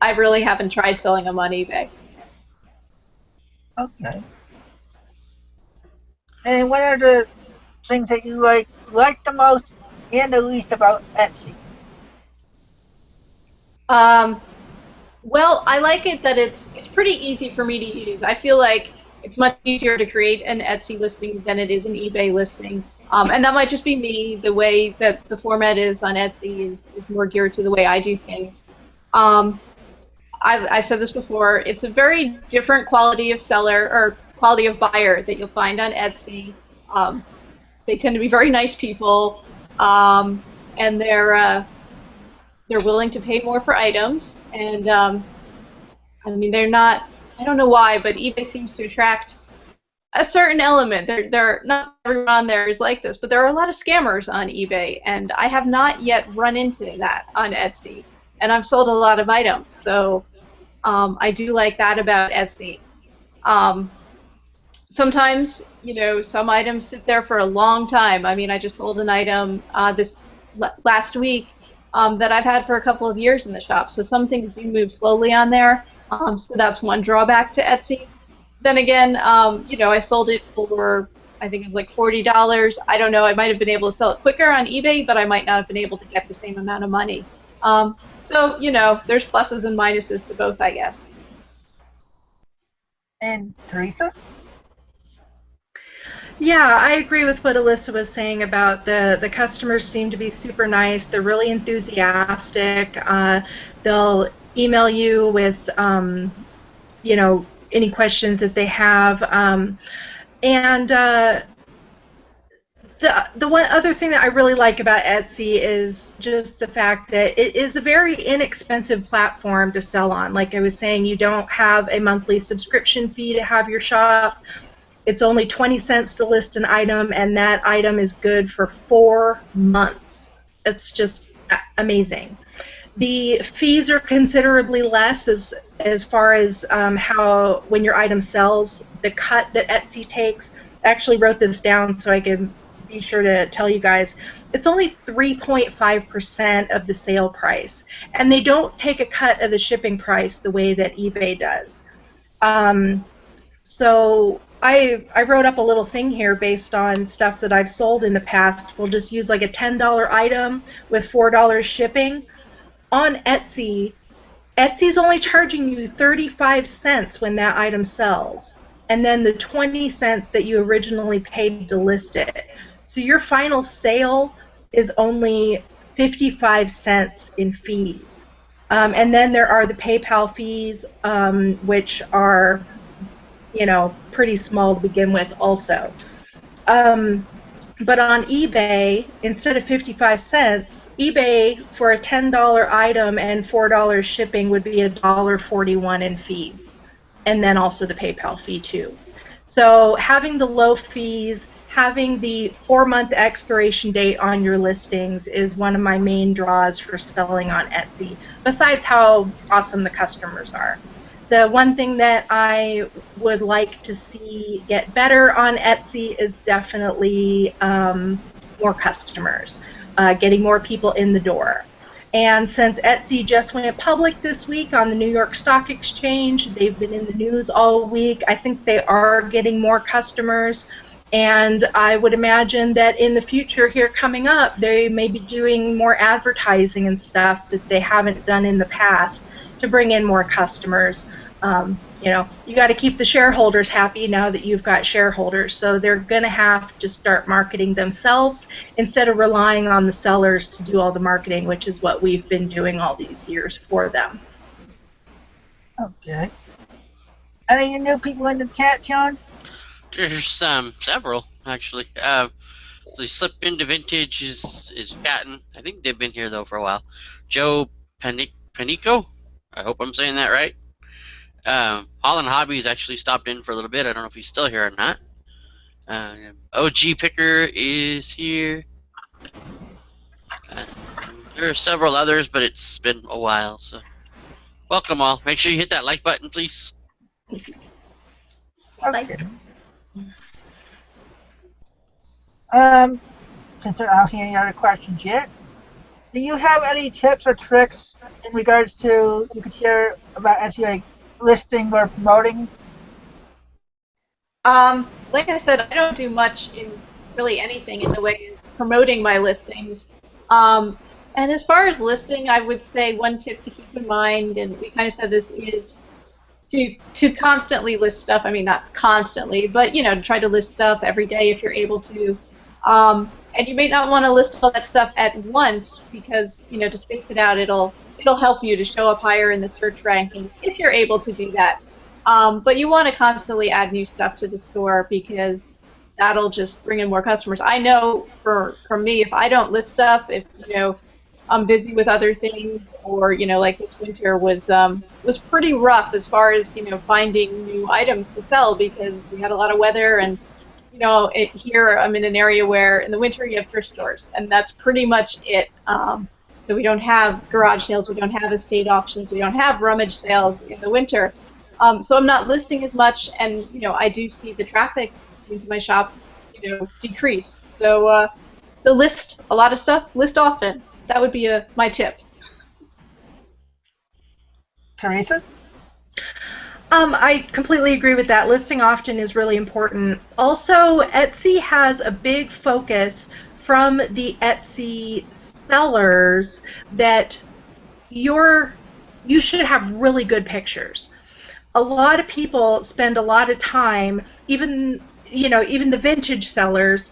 Speaker 2: I really haven't tried selling them on eBay.
Speaker 1: Okay. And what are the things that you like the most and the least about Etsy?
Speaker 2: Well, I like it that it's pretty easy for me to use. I feel like it's much easier to create an Etsy listing than it is an eBay listing. And that might just be me. The way that the format is on Etsy is more geared to the way I do things. I've said this before. It's a very different quality of seller or quality of buyer that you'll find on Etsy. They tend to be very nice people, and they're willing to pay more for items. And they're not. I don't know why, but eBay seems to attract a certain element. They're not everyone on there is like this, but there are a lot of scammers on eBay, and I have not yet run into that on Etsy. And I've sold a lot of items, so I do like that about Etsy. Um, Sometimes, some items sit there for a long time. I mean, I just sold an item this last week that I've had for a couple of years in the shop. So some things do move slowly on there. So that's one drawback to Etsy. Then again, I sold it for, I think it was like $40. I don't know. I might have been able to sell it quicker on eBay, but I might not have been able to get the same amount of money. So, there's pluses and minuses to both, I guess.
Speaker 1: And Theresa?
Speaker 4: Yeah, I agree with what Alissa was saying about the customers seem to be super nice. They're really enthusiastic. They'll email you with, any questions that they have. The one other thing that I really like about Etsy is just the fact that it is a very inexpensive platform to sell on. Like I was saying, you don't have a monthly subscription fee to have your shop. It's only 20 cents to list an item, and that item is good for 4 months. It's just amazing. The fees are considerably less as far as how, when your item sells, the cut that Etsy takes. I actually wrote this down so I can be sure to tell you guys. It's only 3.5% of the sale price, and they don't take a cut of the shipping price the way that eBay does. So I wrote up a little thing here based on stuff that I've sold in the past. We'll just use like a $10 item with $4 shipping. On Etsy, Etsy's only charging you 35 cents when that item sells, and then the 20 cents that you originally paid to list it. So your final sale is only 55 cents in fees. And then there are the PayPal fees, which are, pretty small to begin with also. But on eBay, instead of 55 cents, eBay for a $10 item and $4 shipping would be $1.41 in fees, and then also the PayPal fee too. So having the low fees, having the 4-month expiration date on your listings is one of my main draws for selling on Etsy, besides how awesome the customers are. The one thing that I would like to see get better on Etsy is definitely more customers, getting more people in the door. And since Etsy just went public this week on the New York Stock Exchange, they've been in the news all week. I think they are getting more customers. And I would imagine that in the future here coming up, they may be doing more advertising and stuff that they haven't done in the past to bring in more customers. You got to keep the shareholders happy now that you've got shareholders, so they're going to have to start marketing themselves instead of relying on the sellers to do all the marketing, which is what we've been doing all these years for them.
Speaker 1: Okay. Any new people in the chat, Sean?
Speaker 3: There's several actually. The Slip Into Vintage is chatting. I think they've been here though for a while. Joe Panico, I hope I'm saying that right. Holland Hobbies actually stopped in for a little bit. I don't know if he's still here or not. OG Picker is here. There are several others, but it's been a while, so welcome all. Make sure you hit that like button, please.
Speaker 1: Okay. Since there aren't any other questions yet, do you have any tips or tricks in regards to you could share about Etsy listing or promoting?
Speaker 2: Like I said, I don't do much in really anything in the way of promoting my listings. And as far as listing, I would say one tip to keep in mind, and we kind of said this, is to constantly list stuff. I mean, not constantly, but to try to list stuff every day if you're able to. And you may not want to list all that stuff at once because to space it out, it'll help you to show up higher in the search rankings if you're able to do that. But you want to constantly add new stuff to the store because that'll just bring in more customers. I know for me, if I don't list stuff, if I'm busy with other things, or like this winter was pretty rough as far as finding new items to sell because we had a lot of weather and here I'm in an area where in the winter you have thrift stores and that's pretty much it. So we don't have garage sales, we don't have estate auctions, we don't have rummage sales in the winter. So I'm not listing as much, and I do see the traffic into my shop decrease. So the list a lot of stuff, list often. That would be my tip.
Speaker 1: Theresa?
Speaker 4: I completely agree with that. Listing often is really important. Also, Etsy has a big focus from the Etsy sellers that you should have really good pictures. A lot of people spend a lot of time, even the vintage sellers.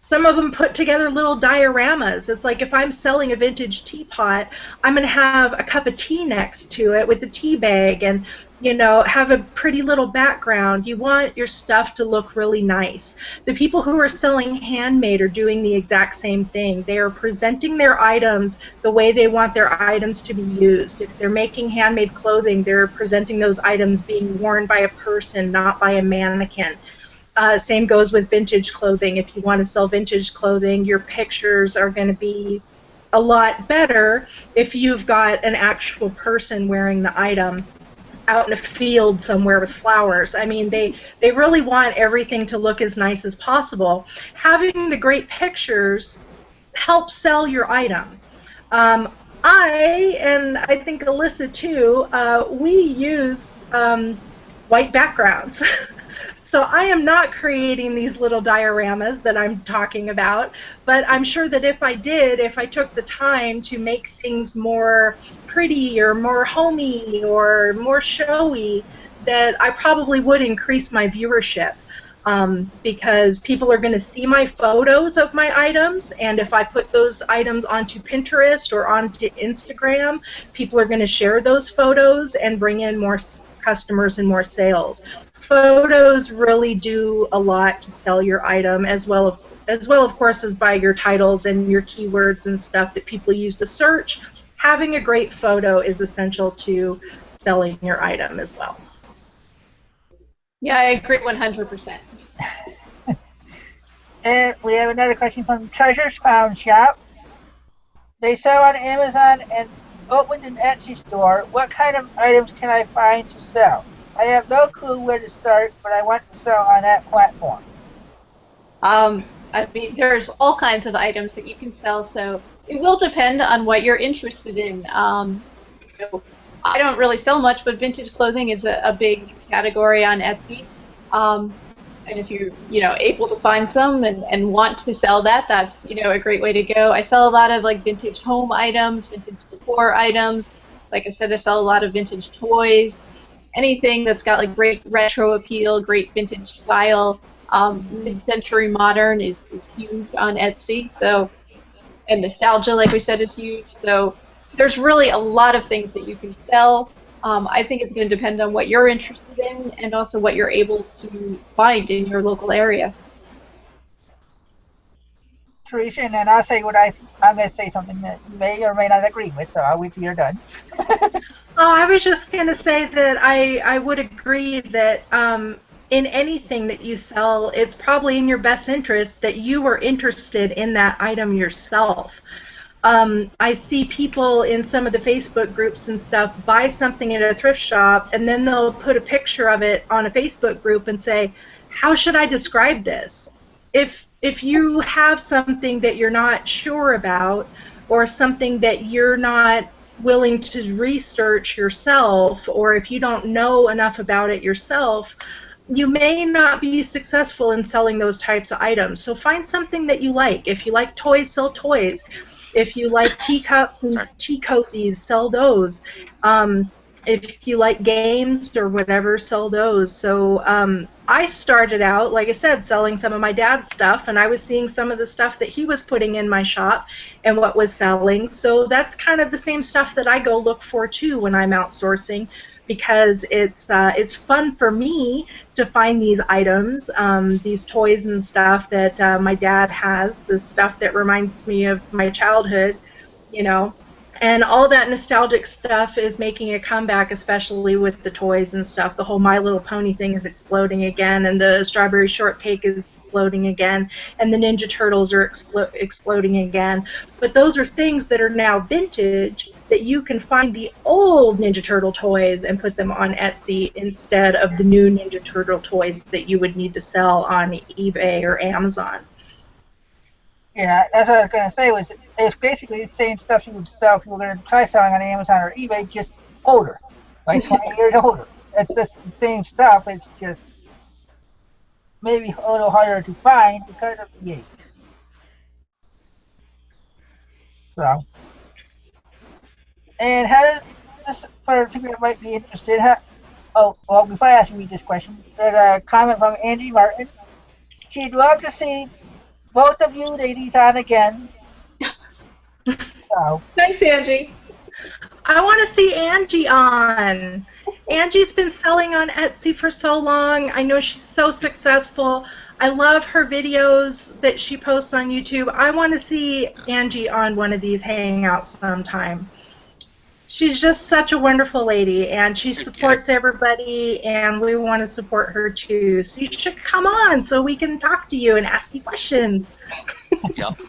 Speaker 4: Some of them put together little dioramas. It's like if I'm selling a vintage teapot, I'm going to have a cup of tea next to it with a tea bag and, have a pretty little background. You want your stuff to look really nice. The people who are selling handmade are doing the exact same thing. They are presenting their items the way they want their items to be used. If they're making handmade clothing, they're presenting those items being worn by a person, not by a mannequin. Same goes with vintage clothing. If you want to sell vintage clothing, your pictures are going to be a lot better if you've got an actual person wearing the item out in a field somewhere with flowers. I mean, they really want everything to look as nice as possible. Having the great pictures helps sell your item. And I think Alissa too, we use white backgrounds. So I am not creating these little dioramas that I'm talking about, but I'm sure that if I took the time to make things more pretty or more homey or more showy, that I probably would increase my viewership. Because people are going to see my photos of my items, and if I put those items onto Pinterest or onto Instagram, people are going to share those photos and bring in more customers and more sales. Photos really do a lot to sell your item, as well of course as by your titles and your keywords and stuff that people use to search. Having a great photo is essential to selling your item as well.
Speaker 2: Yeah, I agree 100%.
Speaker 1: And we have another question from Treasures Found Shop. They sell on Amazon and opened an Etsy store. What kind of items can I find to sell? I have no clue where to start, but I want to sell on that platform.
Speaker 2: I mean, there's all kinds of items that you can sell, so it will depend on what you're interested in. I don't really sell much, but vintage clothing is a big category on Etsy. And if you're able to find some and want to sell that, that's a great way to go. I sell a lot of like vintage home items, vintage decor items. Like I said, I sell a lot of vintage toys. Anything that's got like great retro appeal, great vintage style. Mid-century modern is huge on Etsy. So, and nostalgia, like we said, is huge. So there's really a lot of things that you can sell. I think it's going to depend on what you're interested in and also what you're able to find in your local area.
Speaker 1: Theresa, and then I'll say what I'm going to say something that you may or may not agree with, so I'll wait till you're done.
Speaker 4: Oh, I was just going to say that I would agree that in anything that you sell, it's probably in your best interest that you are interested in that item yourself. I see people in some of the Facebook groups and stuff buy something at a thrift shop, and then they'll put a picture of it on a Facebook group and say, how should I describe this? If you have something that you're not sure about or something that you're not willing to research yourself, or if you don't know enough about it yourself, you may not be successful in selling those types of items. So find something that you like. If you like toys, sell toys. If you like teacups and tea cozies, sell those. If you like games or whatever, sell those. So I started out, like I said, selling some of my dad's stuff, and I was seeing some of the stuff that he was putting in my shop and what was selling. So that's kind of the same stuff that I go look for too when I'm outsourcing. because it's fun for me to find these items, these toys and stuff that my dad has, the stuff that reminds me of my childhood, you know. And all that nostalgic stuff is making a comeback, especially with the toys and stuff. The whole My Little Pony thing is exploding again, and the Strawberry Shortcake is exploding again, and the Ninja Turtles are exploding again. But those are things that are now vintage, that you can find the old Ninja Turtle toys and put them on Etsy instead of the new Ninja Turtle toys that you would need to sell on eBay or Amazon.
Speaker 1: Yeah, that's what I was going to say. It's basically the same stuff you would sell if you were going to try selling on Amazon or eBay, just older, like 20 years older. It's just the same stuff. It's just maybe a little harder to find because of the age. So, and how did this for people that might be interested? Well, before I ask you this question, there's a comment from Andy Martin. She'd love to see both of you ladies on again. So.
Speaker 2: Thanks, Angie.
Speaker 4: I want to see Angie on. Angie's been selling on Etsy for so long. I know she's so successful. I love her videos that she posts on YouTube. I want to see Angie on one of these hangouts sometime. She's just such a wonderful lady, and she supports everybody, and we want to support her too. So you should come on so we can talk to you and ask you questions.
Speaker 3: Yep.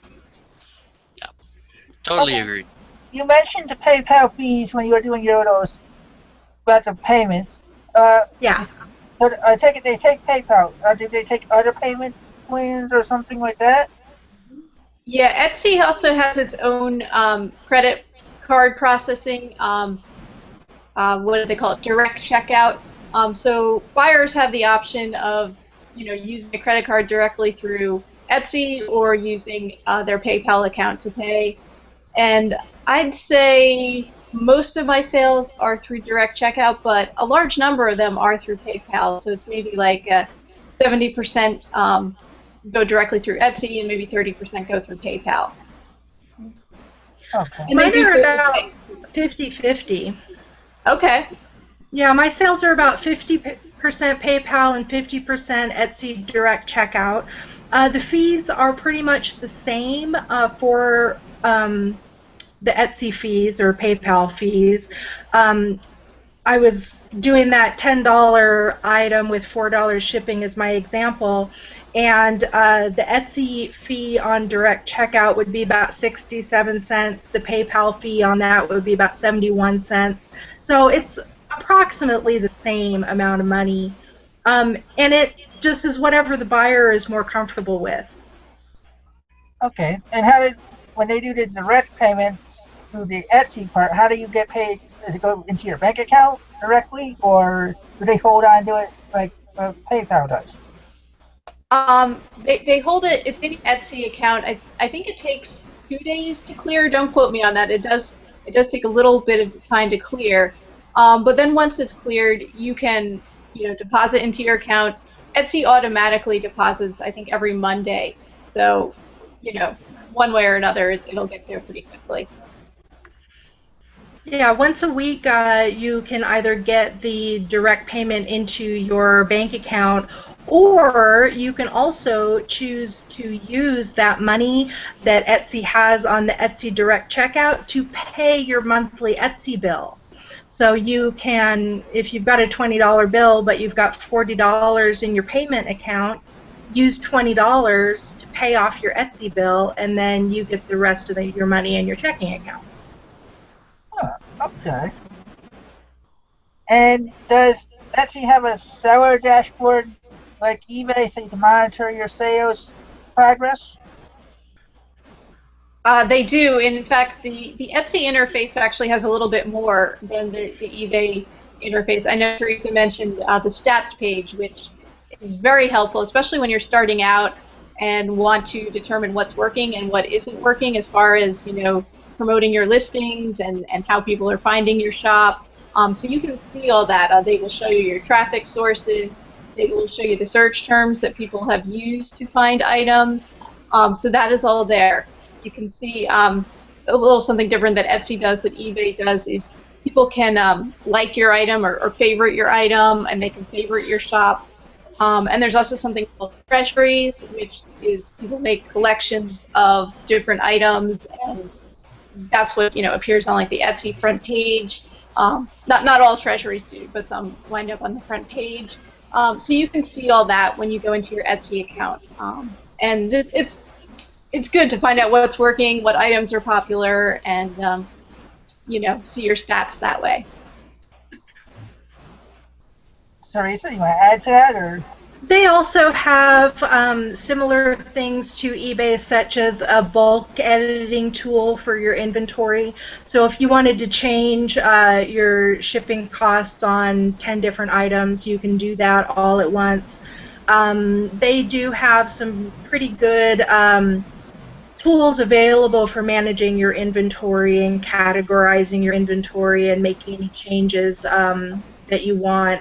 Speaker 3: Totally agree.
Speaker 1: You mentioned the PayPal fees when you were doing your those about the payments.
Speaker 4: Yeah.
Speaker 1: So I take it they take PayPal. Did they take other payment plans or something like that?
Speaker 2: Yeah, Etsy also has its own credit card processing. What do they call it? Direct checkout. So buyers have the option of, using a credit card directly through Etsy or using their PayPal account to pay. And I'd say most of my sales are through direct checkout, but a large number of them are through PayPal. So it's maybe like 70% go directly through Etsy and maybe 30% go through PayPal.
Speaker 1: Okay.
Speaker 2: And
Speaker 4: Mine are about 50-50.
Speaker 2: Okay.
Speaker 4: Yeah, my sales are about 50% PayPal and 50% Etsy direct checkout. The fees are pretty much the same for the Etsy fees or PayPal fees. I was doing that $10 item with $4 shipping as my example, and the Etsy fee on direct checkout would be about 67 cents. The PayPal fee on that would be about 71 cents. So it's approximately the same amount of money, and it just is whatever the buyer is more comfortable with.
Speaker 1: Okay. And when they do the direct payments through the Etsy part, how do you get paid? Does it go into your bank account directly, or do they hold on to it like PayPal does?
Speaker 2: They hold it. It's in your Etsy account. I think it takes 2 days to clear. Don't quote me on that. It does take a little bit of time to clear. But then once it's cleared, you can deposit into your account. Etsy automatically deposits, I think, every Monday. So one way or another, it'll get there pretty quickly.
Speaker 4: Yeah, once a week you can either get the direct payment into your bank account, or you can also choose to use that money that Etsy has on the Etsy direct checkout to pay your monthly Etsy bill. So you can, if you've got a $20 bill but you've got $40 in your payment account, use $20 to pay off your Etsy bill, and then you get the rest of your money in your checking account.
Speaker 1: Okay. And does Etsy have a seller dashboard like eBay so you can monitor your sales progress?
Speaker 2: They do. In fact, the Etsy interface actually has a little bit more than the eBay interface. I know Theresa mentioned the stats page, which is very helpful, especially when you're starting out and want to determine what's working and what isn't working as far as, promoting your listings and how people are finding your shop. So you can see all that. They will show you your traffic sources. They will show you the search terms that people have used to find items. So that is all there. You can see a little something different that Etsy does that eBay does is people can like your item or favorite your item, and they can favorite your shop. And there's also something called treasuries, which is people make collections of different items, and that's what appears on like the Etsy front page. Not all treasuries do, but some wind up on the front page. So you can see all that when you go into your Etsy account, and it's good to find out what's working, what items are popular, and see your stats that way.
Speaker 1: Theresa, you want to add to that, or?
Speaker 4: They also have similar things to eBay, such as a bulk editing tool for your inventory. So if you wanted to change your shipping costs on 10 different items, you can do that all at once. They do have some pretty good tools available for managing your inventory and categorizing your inventory and making any changes that you want.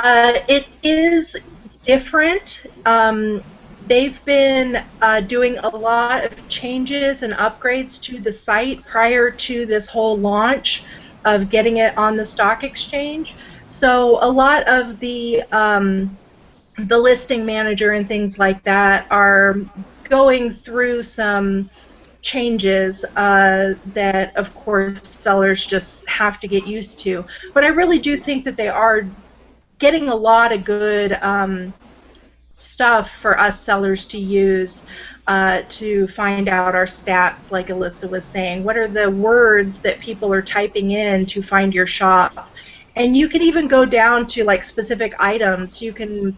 Speaker 4: It is different. They've been doing a lot of changes and upgrades to the site prior to this whole launch of getting it on the stock exchange. So a lot of the listing manager and things like that are going through some changes that, of course, sellers just have to get used to. But I really do think that they are getting a lot of good stuff for us sellers to use to find out our stats, like Alissa was saying. What are the words that people are typing in to find your shop? And you can even go down to like specific items. You can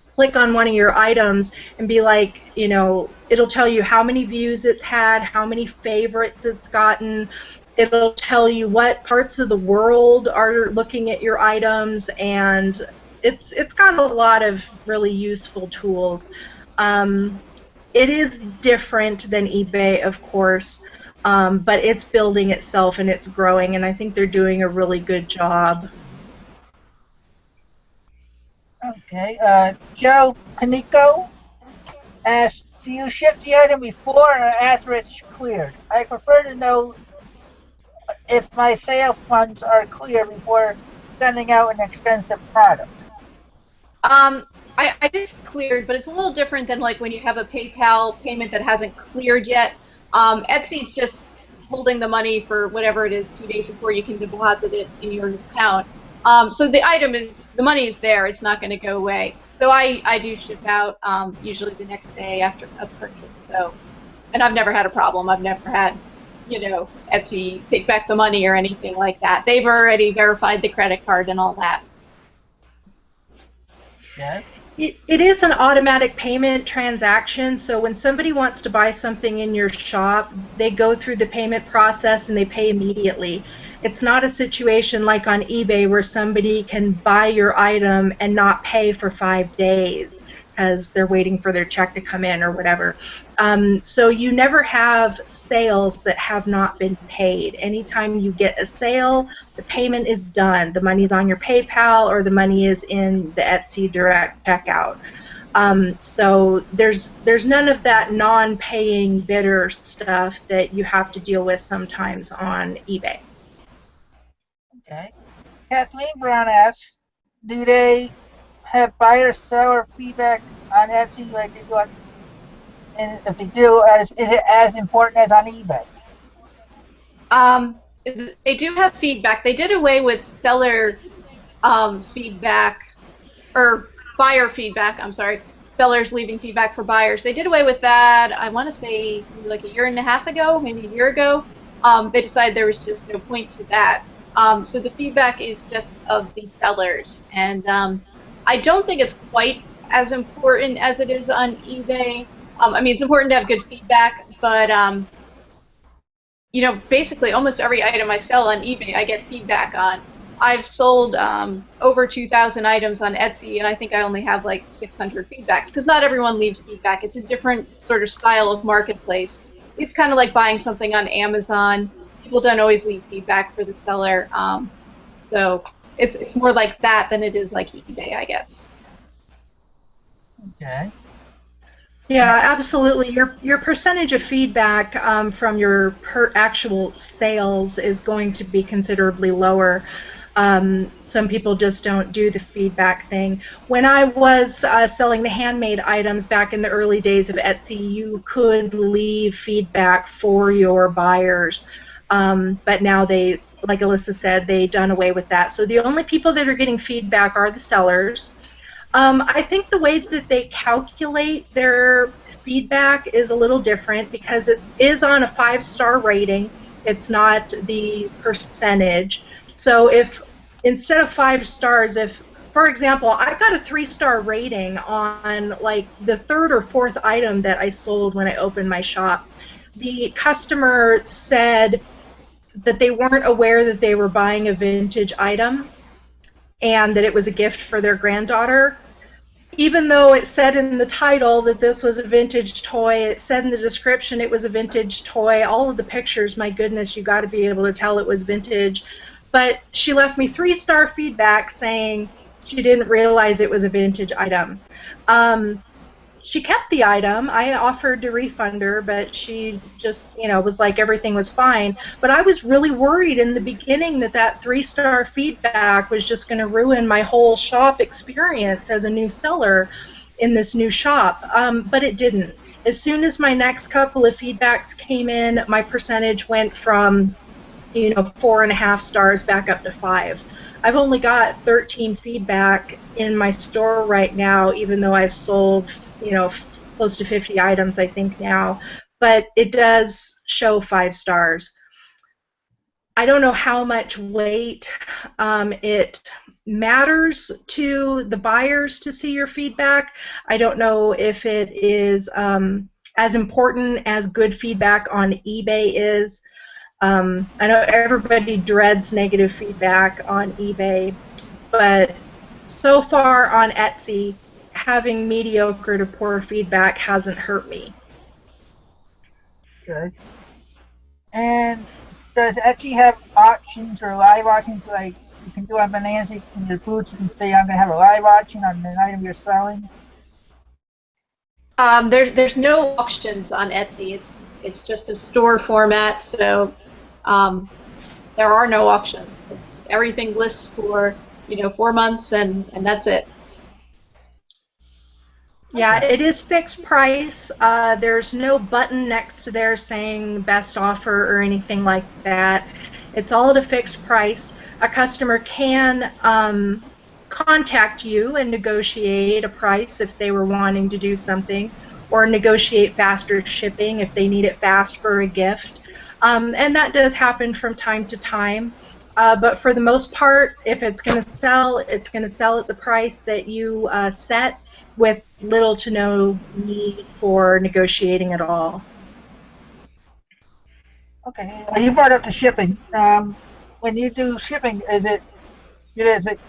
Speaker 4: click on one of your items and be like, it'll tell you how many views it's had, how many favorites it's gotten. It'll tell you what parts of the world are looking at your items, and it's got a lot of really useful tools. It is different than eBay, of course, but it's building itself and it's growing, and I think they're doing a really good job.
Speaker 1: Okay. Joe Panico asks, do you ship the item before or after it's cleared? I prefer to know if my sale funds are clear before sending out an expensive product.
Speaker 2: I did cleared, but it's a little different than like when you have a PayPal payment that hasn't cleared yet. Etsy's just holding the money for whatever it is 2 days before you can deposit it in your account. So the money is there. It's not going to go away. So I do ship out usually the next day after a purchase. So, and I've never had a problem. I've never had Etsy take back the money or anything like that. They've already verified the credit card and all that.
Speaker 1: Yeah.
Speaker 4: It is an automatic payment transaction, so when somebody wants to buy something in your shop, they go through the payment process and they pay immediately. It's not a situation like on eBay where somebody can buy your item and not pay for 5 days as they're waiting for their check to come in or whatever. So you never have sales that have not been paid. Anytime you get a sale, the payment is done. The money's on your PayPal or the money is in the Etsy direct checkout. So there's none of that non-paying bidder stuff that you have to deal with sometimes on eBay.
Speaker 1: Okay. Kathleen Brown asks, do they have buyer-seller feedback on Etsy like they do on, and if they do, is it as important as on eBay?
Speaker 2: They do have feedback. They did away with seller feedback, or buyer feedback, I'm sorry, sellers leaving feedback for buyers. They did away with that, I want to say, like a year and a half ago, maybe a year ago. They decided there was just no point to that. So the feedback is just of the sellers. And I don't think it's quite as important as it is on eBay. I mean, it's important to have good feedback, but basically almost every item I sell on eBay, I get feedback on. I've sold over 2,000 items on Etsy, and I think I only have like 600 feedbacks, because not everyone leaves feedback. It's a different sort of style of marketplace. It's kind of like buying something on Amazon. People don't always leave feedback for the seller. So it's more like that than it is like eBay, I guess.
Speaker 1: Okay.
Speaker 4: Yeah, absolutely. Your percentage of feedback from your actual sales is going to be considerably lower. Some people just don't do the feedback thing. When I was selling the handmade items back in the early days of Etsy, you could leave feedback for your buyers. But now they, like Alissa said, they done away with that. So the only people that are getting feedback are the sellers. I think the way that they calculate their feedback is a little different because it is on a 5-star rating. It's not the percentage. So if instead of 5 stars, if, for example, I got a 3-star rating on like the third or fourth item that I sold when I opened my shop, the customer said that they weren't aware that they were buying a vintage item and that it was a gift for their granddaughter. Even though it said in the title that this was a vintage toy, it said in the description it was a vintage toy, all of the pictures, my goodness, you got to be able to tell it was vintage. But she left me 3-star feedback saying she didn't realize it was a vintage item. She kept the item. I offered to refund her, but she just, was like everything was fine. But I was really worried in the beginning that that 3-star feedback was just going to ruin my whole shop experience as a new seller in this new shop. But it didn't. As soon as my next couple of feedbacks came in, my percentage went from 4.5 stars back up to 5. I've only got 13 feedback in my store right now, even though I've sold, close to 50 items, I think now. But it does show 5 stars. I don't know how much weight it matters to the buyers to see your feedback. I don't know if it is as important as good feedback on eBay is. I know everybody dreads negative feedback on eBay, but so far on Etsy, having mediocre to poor feedback hasn't hurt me.
Speaker 1: Good. And does Etsy have auctions or live auctions like you can do on Bonanza in your boots? You can say I'm going to have a live auction on an item you're selling.
Speaker 2: There's no auctions on Etsy. It's just a store format, so there are no auctions. Everything lists for 4 months, and that's it.
Speaker 4: Yeah, it is fixed price. There's no button next to there saying best offer or anything like that. It's all at a fixed price. A customer can contact you and negotiate a price if they were wanting to do something, or negotiate faster shipping if they need it fast for a gift. And that does happen from time to time. But for the most part, if it's going to sell, it's going to sell at the price that you set, with little to no need for negotiating at all.
Speaker 1: Okay. Well, you brought up the shipping. When you do shipping, is it like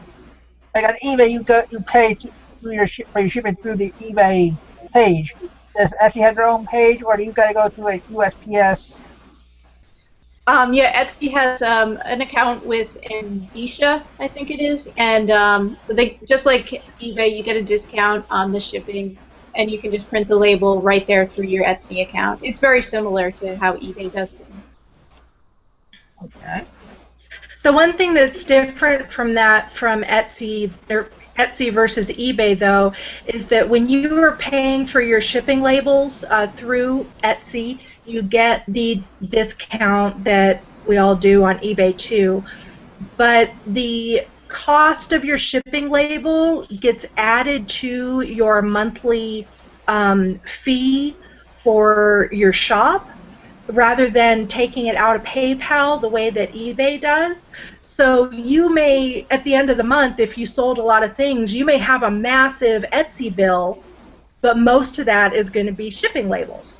Speaker 1: on eBay? You pay for your shipping through the eBay page. Does Etsy have their own page, or do you got to go through like USPS?
Speaker 2: Yeah, Etsy has an account with Andisha, I think it is, and so they, just like eBay, you get a discount on the shipping, and you can just print the label right there through your Etsy account. It's very similar to how eBay does things.
Speaker 1: Okay.
Speaker 4: The one thing that's different from Etsy, or Etsy versus eBay, though, is that when you are paying for your shipping labels through Etsy, you get the discount that we all do on eBay too. But the cost of your shipping label gets added to your monthly fee for your shop, rather than taking it out of PayPal the way that eBay does. So you may, at the end of the month, if you sold a lot of things, you may have a massive Etsy bill, but most of that is going to be shipping labels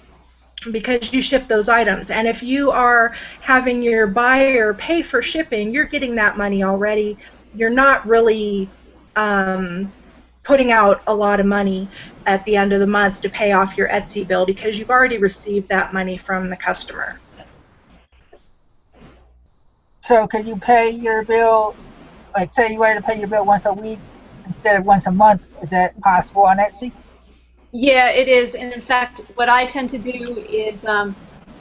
Speaker 4: because you ship those items. And if you are having your buyer pay for shipping, you're getting that money already. You're not really putting out a lot of money at the end of the month to pay off your Etsy bill because you've already received that money from the customer.
Speaker 1: So can you pay your bill, like say you wanted to pay your bill once a week instead of once a month? Is that possible on Etsy?
Speaker 2: Yeah, it is. And in fact, what I tend to do is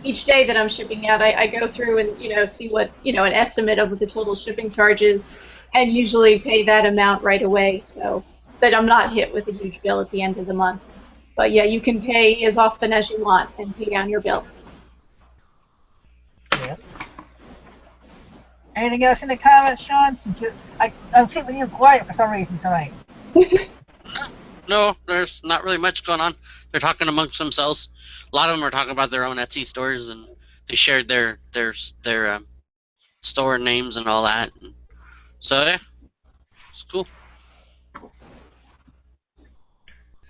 Speaker 2: each day that I'm shipping out, I go through and see what an estimate of what the total shipping charges, and usually pay that amount right away, so that I'm not hit with a huge bill at the end of the month. But yeah, you can pay as often as you want and pay down your bill.
Speaker 1: Yeah. Anything else in the comments, Sean? Since I'm keeping you quiet for some reason tonight.
Speaker 3: No, there's not really much going on. They're talking amongst themselves. A lot of them are talking about their own Etsy stores, and they shared their store names and all that. So yeah, it's cool.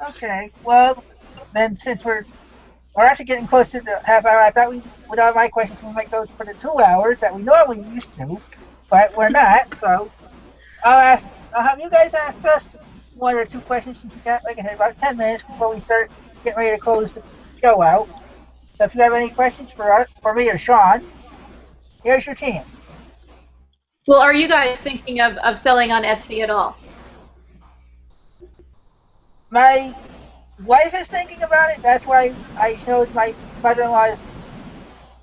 Speaker 1: Okay, well, then since we're actually getting close to the half hour, I thought with all my questions, we might go for the 2 hours that we normally used to, but we're not. So I'll have you guys ask us 1 or 2 questions since we got, like I said, about 10 minutes before we start getting ready to close the show out. So if you have any questions for me or Sean, here's your chance.
Speaker 2: Well, are you guys thinking of selling on Etsy at all?
Speaker 1: My wife is thinking about it. That's why I showed my mother-in-law's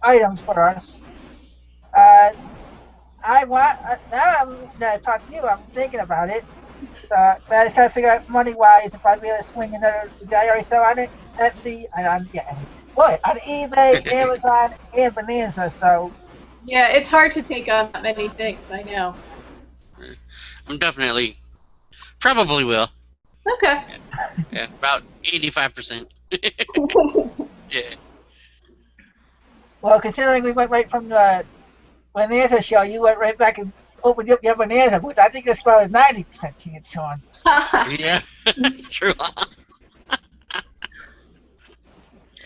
Speaker 1: items for us. I want now. I'm gonna talk to you. I'm thinking about it. But I just gotta figure out money-wise if I'd be able to swing another. I already sell on it, Etsy, and on eBay, Amazon, and Bonanza. So
Speaker 2: Yeah, it's hard to take on that many things. I know.
Speaker 3: I'm definitely, probably will.
Speaker 2: Okay.
Speaker 3: Yeah, about 85%. Yeah.
Speaker 1: well, considering we went right from the Bonanza show, you went right back and opened up your Bonanza, which I think that's probably 90% chance, Sean.
Speaker 3: Yeah, true.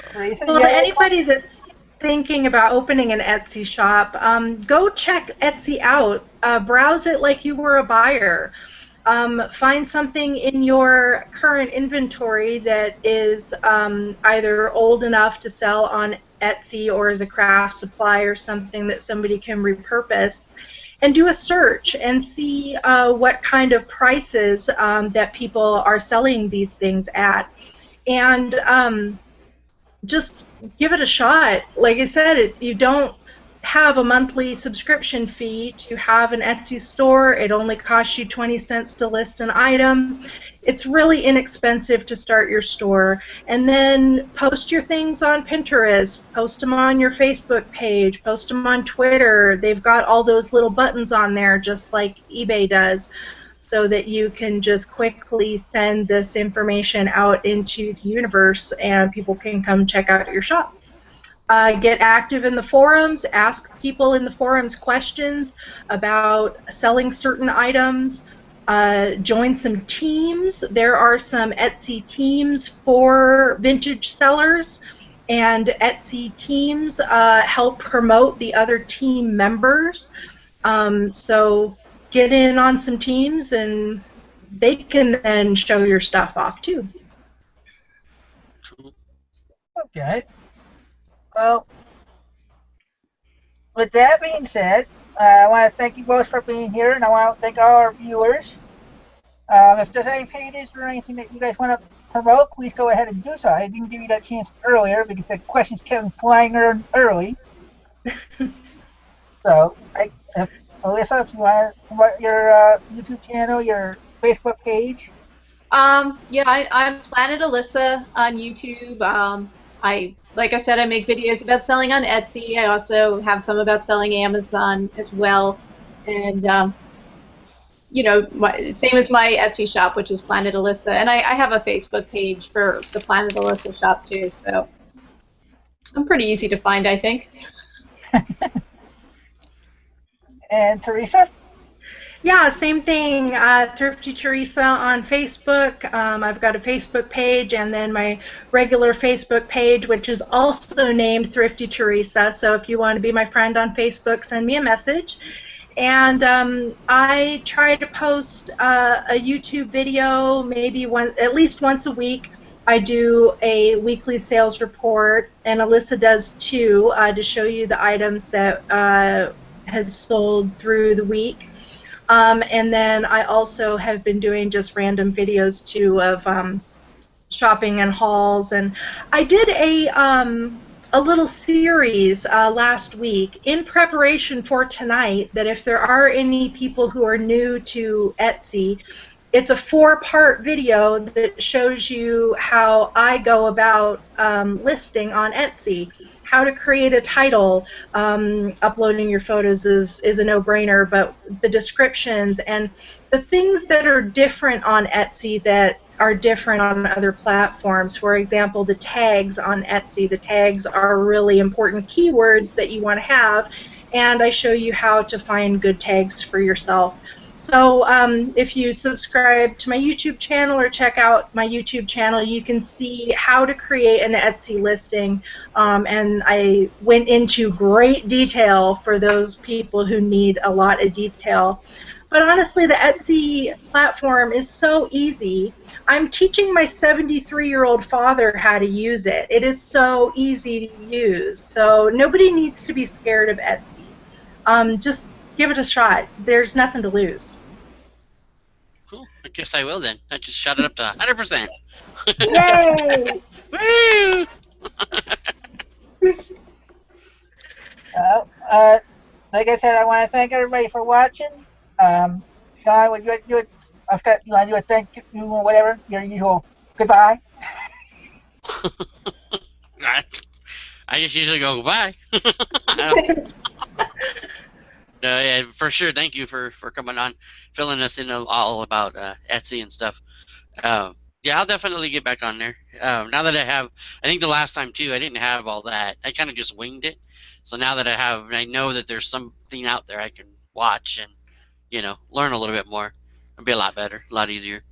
Speaker 1: Theresa,
Speaker 4: Well, to anybody that's thinking about opening an Etsy shop, go check Etsy out. Browse it like you were a buyer. Find something in your current inventory that is either old enough to sell on Etsy or as a craft supply or something that somebody can repurpose, and do a search and see what kind of prices that people are selling these things at. And just give it a shot. Like I said, you don't have a monthly subscription fee to have an Etsy store. It only costs you 20 cents to list an item. It's really inexpensive to start your store. And then post your things on Pinterest, post them on your Facebook page, post them on Twitter. They've got all those little buttons on there just like eBay does, so that you can just quickly send this information out into the universe and people can come check out your shop. Get active in the forums, ask people in the forums questions about selling certain items, join some teams. There are some Etsy teams for vintage sellers, and Etsy teams help promote the other team members. So get in on some teams and they can then show your stuff off too.
Speaker 1: Okay. Well, with that being said, I want to thank you both for being here, and I want to thank all our viewers. If there's any pages or anything that you guys want to promote, please go ahead and do so. I didn't give you that chance earlier because the questions kept flying early. So, Alissa, if you want to promote your YouTube channel, your Facebook page.
Speaker 2: Yeah, I'm Planet Alissa on YouTube. Like I said, I make videos about selling on Etsy. I also have some about selling Amazon as well. And, same as my Etsy shop, which is Planet Alissa. And I have a Facebook page for the Planet Alissa shop, too. So I'm pretty easy to find, I think.
Speaker 1: And Theresa?
Speaker 4: Yeah, same thing. Thrifty Theresa on Facebook. I've got a Facebook page and then my regular Facebook page, which is also named Thrifty Theresa. So if you want to be my friend on Facebook, send me a message. And I try to post a YouTube video maybe at least once a week. I do a weekly sales report, and Alissa does too, to show you the items that has sold through the week. And then I also have been doing just random videos too of shopping and hauls. And I did a little series last week in preparation for tonight, that if there are any people who are new to Etsy, it's a 4-part video that shows you how I go about listing on Etsy. How to create a title. Uploading your photos is a no-brainer, but the descriptions and the things that are different on Etsy that are different on other platforms. For example, the tags on Etsy. The tags are really important keywords that you want to have, and I show you how to find good tags for yourself. So if you subscribe to my YouTube channel or check out my YouTube channel, you can see how to create an Etsy listing. And I went into great detail for those people who need a lot of detail. But honestly, the Etsy platform is so easy. I'm teaching my 73-year-old father how to use it. It is so easy to use. So nobody needs to be scared of Etsy. Just give it a shot. There's nothing to lose.
Speaker 3: Cool. I guess I will then. I just shot it up to 100%.
Speaker 4: Yay!
Speaker 3: Woo!
Speaker 1: Like I said, I want to thank everybody for watching. Sean, would you do it? I forgot, you want to do a thank you or whatever? Your usual goodbye?
Speaker 3: I just usually go bye. Yeah, for sure. Thank you for coming on, filling us in all about Etsy and stuff. Yeah, I'll definitely get back on there. Now that I think the last time too, I didn't have all that. I kind of just winged it. So now that I know that there's something out there I can watch and learn a little bit more. It'll be a lot better, a lot easier.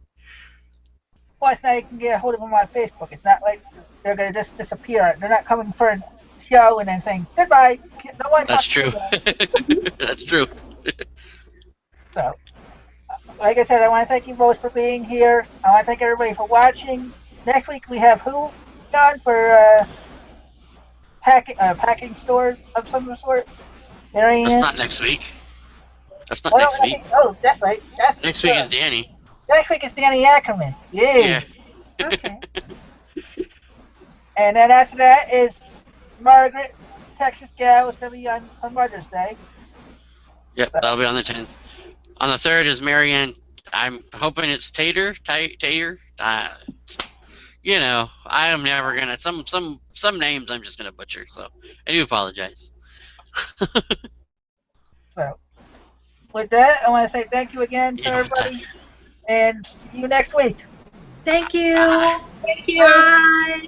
Speaker 1: Plus, now you can get a hold of them on Facebook. It's not like they're going to just disappear. They're not coming for a show and then saying goodbye. No one.
Speaker 3: That's true. That's true.
Speaker 1: So, like I said, I want to thank you both for being here. I want to thank everybody for watching. Next week we have who on for packing stores of some sort.
Speaker 3: That's not next week. That's not next week.
Speaker 1: That's right.
Speaker 3: Next week is Danny.
Speaker 1: Next week is Danny Ackerman. Yeah.
Speaker 4: Okay.
Speaker 1: And then after that is Margaret, Texas gal, is going to be on for Mother's Day.
Speaker 3: Yep, that'll be on the 10th. On the 3rd is Marianne. I'm hoping it's Tater. I am never gonna. Some names I'm just gonna butcher. So I do apologize.
Speaker 1: So with that, I want to say thank you again to everybody, and see you next week.
Speaker 4: Thank you.
Speaker 2: Thank you.
Speaker 4: Bye.